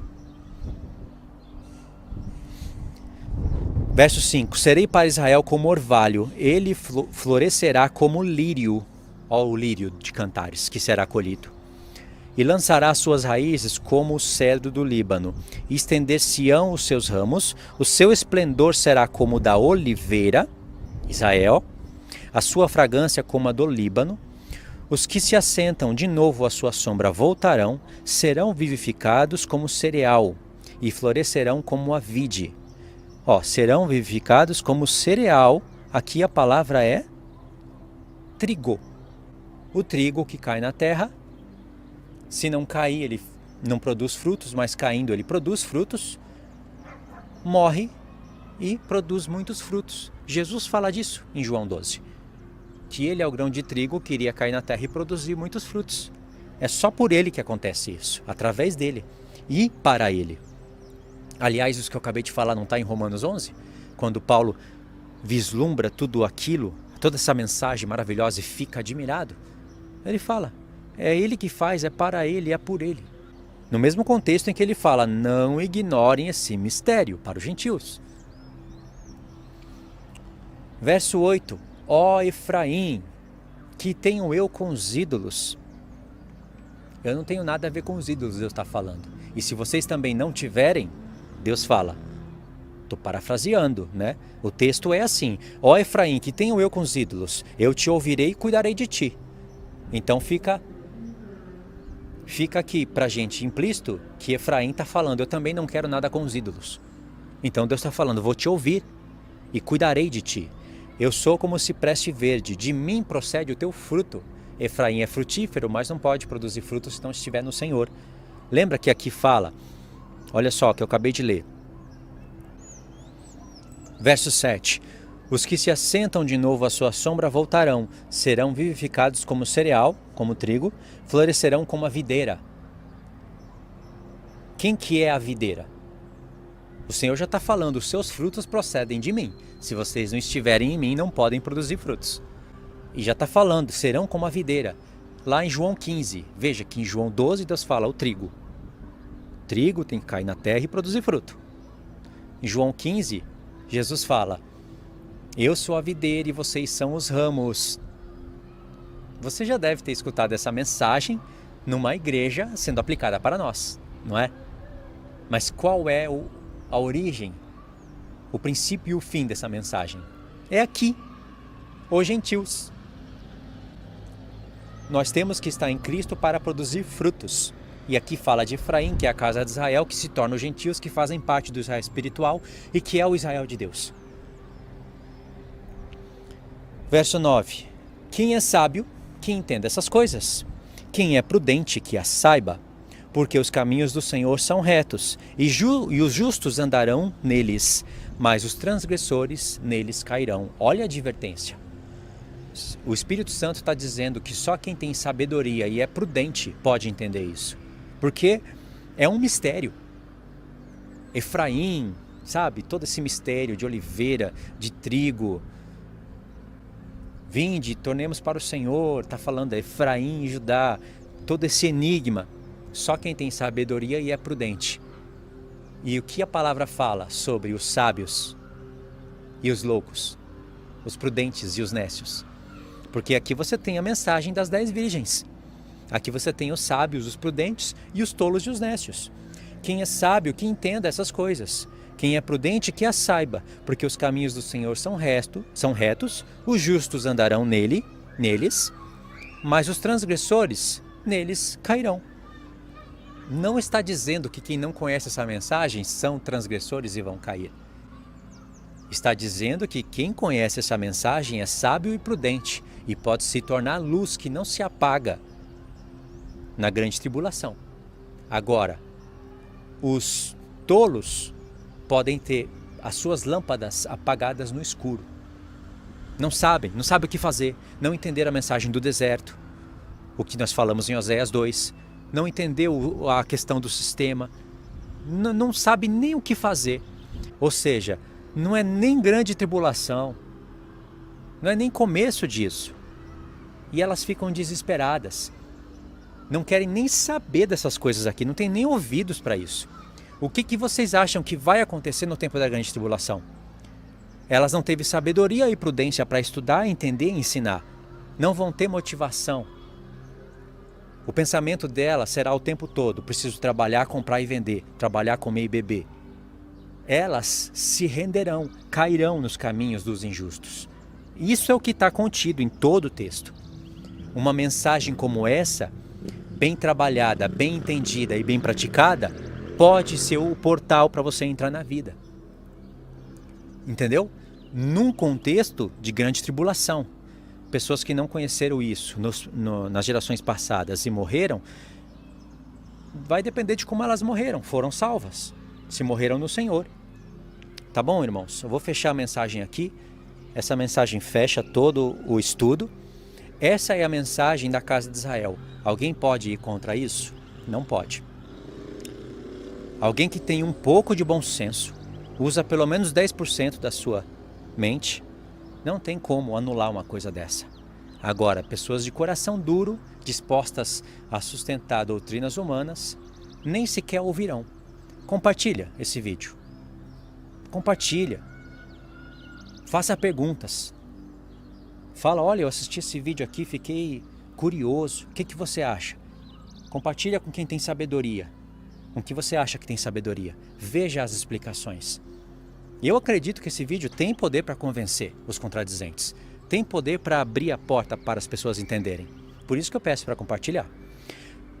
Verso 5, serei para Israel como orvalho, ele florescerá como lírio. ó o lírio de Cantares, que será colhido. E lançará suas raízes como o cedro do Líbano, e estender-se-ão os seus ramos, o seu esplendor será como o da oliveira, Israel, a sua fragrância como a do Líbano. Os que se assentam de novo à sua sombra voltarão, serão vivificados como cereal, e florescerão como a vide. Serão vivificados como cereal, aqui a palavra é trigo. O trigo que cai na terra, se não cair, ele não produz frutos, mas caindo ele produz frutos, morre e produz muitos frutos. Jesus fala disso em João 12, que ele é o grão de trigo que iria cair na terra e produzir muitos frutos. É só por ele que acontece isso, através dele e para ele. Aliás, isso que eu acabei de falar não está em Romanos 11? Quando Paulo vislumbra tudo aquilo, toda essa mensagem maravilhosa e fica admirado. Ele fala, é ele que faz, é para ele, é por ele. No mesmo contexto em que ele fala, não ignorem esse mistério para os gentios. Verso 8, ó Efraim, que tenho eu com os ídolos? Eu não tenho nada a ver com os ídolos, Deus está falando. E se vocês também não tiverem, Deus fala, estou parafraseando, né? O texto é assim, ó Efraim, que tenho eu com os ídolos, eu te ouvirei e cuidarei de ti. Então fica aqui pra gente implícito que Efraim está falando, eu também não quero nada com os ídolos. Então Deus está falando, vou te ouvir e cuidarei de ti. Eu sou como cipreste verde, de mim procede o teu fruto. Efraim é frutífero, mas não pode produzir frutos se não estiver no Senhor. Lembra que aqui fala, olha só que eu acabei de ler. Verso 7. Os que se assentam de novo à sua sombra voltarão, serão vivificados como cereal, como trigo, florescerão como a videira. Quem que é a videira? O Senhor já está falando, os seus frutos procedem de mim. Se vocês não estiverem em mim, não podem produzir frutos. E já está falando, serão como a videira. Lá em João 15, veja que em João 12 Deus fala o trigo. O trigo tem que cair na terra e produzir fruto. Em João 15, Jesus fala, eu sou a videira e vocês são os ramos. Você já deve ter escutado essa mensagem numa igreja sendo aplicada para nós, não é? Mas qual é a origem, o princípio e o fim dessa mensagem? É aqui, os gentios. Nós temos que estar em Cristo para produzir frutos. E aqui fala de Efraim, que é a casa de Israel, que se torna os gentios que fazem parte do Israel espiritual e que é o Israel de Deus. Verso 9. Quem é sábio, que entenda essas coisas. Quem é prudente, que as saiba. Porque os caminhos do Senhor são retos, e os justos andarão neles, mas os transgressores neles cairão. Olha a advertência. O Espírito Santo está dizendo que só quem tem sabedoria e é prudente pode entender isso. Porque é um mistério. Efraim, sabe? Todo esse mistério de oliveira, de trigo. Vinde, tornemos para o Senhor. Está falando de Efraim e Judá. Todo esse enigma. Só quem tem sabedoria e é prudente. E o que a palavra fala sobre os sábios e os loucos? Os prudentes e os nécios? Porque aqui você tem a mensagem das 10 virgens. Aqui você tem os sábios, os prudentes e os tolos e os nécios. Quem é sábio, que entenda essas coisas. Quem é prudente, que as saiba. Porque os caminhos do Senhor são retos, os justos andarão neles, mas os transgressores neles cairão. Não está dizendo que quem não conhece essa mensagem são transgressores e vão cair. Está dizendo que quem conhece essa mensagem é sábio e prudente e pode se tornar luz que não se apaga na grande tribulação. Agora, os tolos podem ter as suas lâmpadas apagadas no escuro. Não sabem o que fazer, não entenderam a mensagem do deserto, o que nós falamos em Oséias 2, não entendeu a questão do sistema, não sabe nem o que fazer. Ou seja, não é nem grande tribulação, não é nem começo disso. E elas ficam desesperadas. Não querem nem saber dessas coisas aqui, não tem nem ouvidos para isso. O que vocês acham que vai acontecer no tempo da grande tribulação? Elas não teve sabedoria e prudência para estudar, entender e ensinar. não vão ter motivação. O pensamento dela será o tempo todo: preciso trabalhar, comprar e vender, trabalhar, comer e beber. Elas se renderão, cairão nos caminhos dos injustos. Isso é o que está contido em todo o texto. Uma mensagem como essa, bem trabalhada, bem entendida e bem praticada, pode ser o portal para você entrar na vida. Entendeu? Num contexto de grande tribulação. Pessoas que não conheceram isso nas gerações passadas e morreram, vai depender de como elas morreram. Foram salvas, se morreram no Senhor. Tá bom, irmãos? Eu vou fechar a mensagem aqui. Essa mensagem fecha todo o estudo. Essa é a mensagem da casa de Israel. Alguém pode ir contra isso? Não pode. Alguém que tem um pouco de bom senso, usa pelo menos 10% da sua mente, não tem como anular uma coisa dessa. Agora, pessoas de coração duro, dispostas a sustentar doutrinas humanas, nem sequer ouvirão. Compartilha esse vídeo. Compartilha. Faça perguntas. Fala: olha, eu assisti esse vídeo aqui, fiquei curioso. O que você acha? Compartilha com quem tem sabedoria. Com quem você acha que tem sabedoria. Veja as explicações. E eu acredito que esse vídeo tem poder para convencer os contradizentes. Tem poder para abrir a porta para as pessoas entenderem. Por isso que eu peço para compartilhar.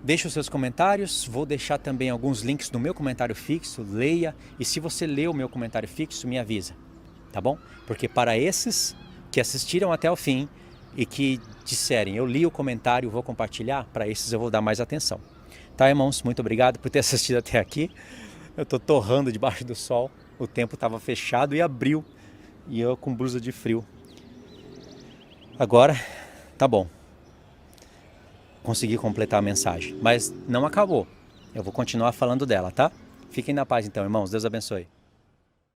Deixe os seus comentários. Vou deixar também alguns links no meu comentário fixo. Leia. E se você lê o meu comentário fixo, me avisa. Tá bom? Porque para esses que assistiram até o fim e que disserem: eu li o comentário, vou compartilhar, para esses eu vou dar mais atenção. Tá, irmãos? Muito obrigado por ter assistido até aqui. Eu estou torrando debaixo do sol. O tempo estava fechado e abriu. E eu com blusa de frio. Agora, tá bom. Consegui completar a mensagem. Mas não acabou. Eu vou continuar falando dela, tá? Fiquem na paz então, irmãos. Deus abençoe.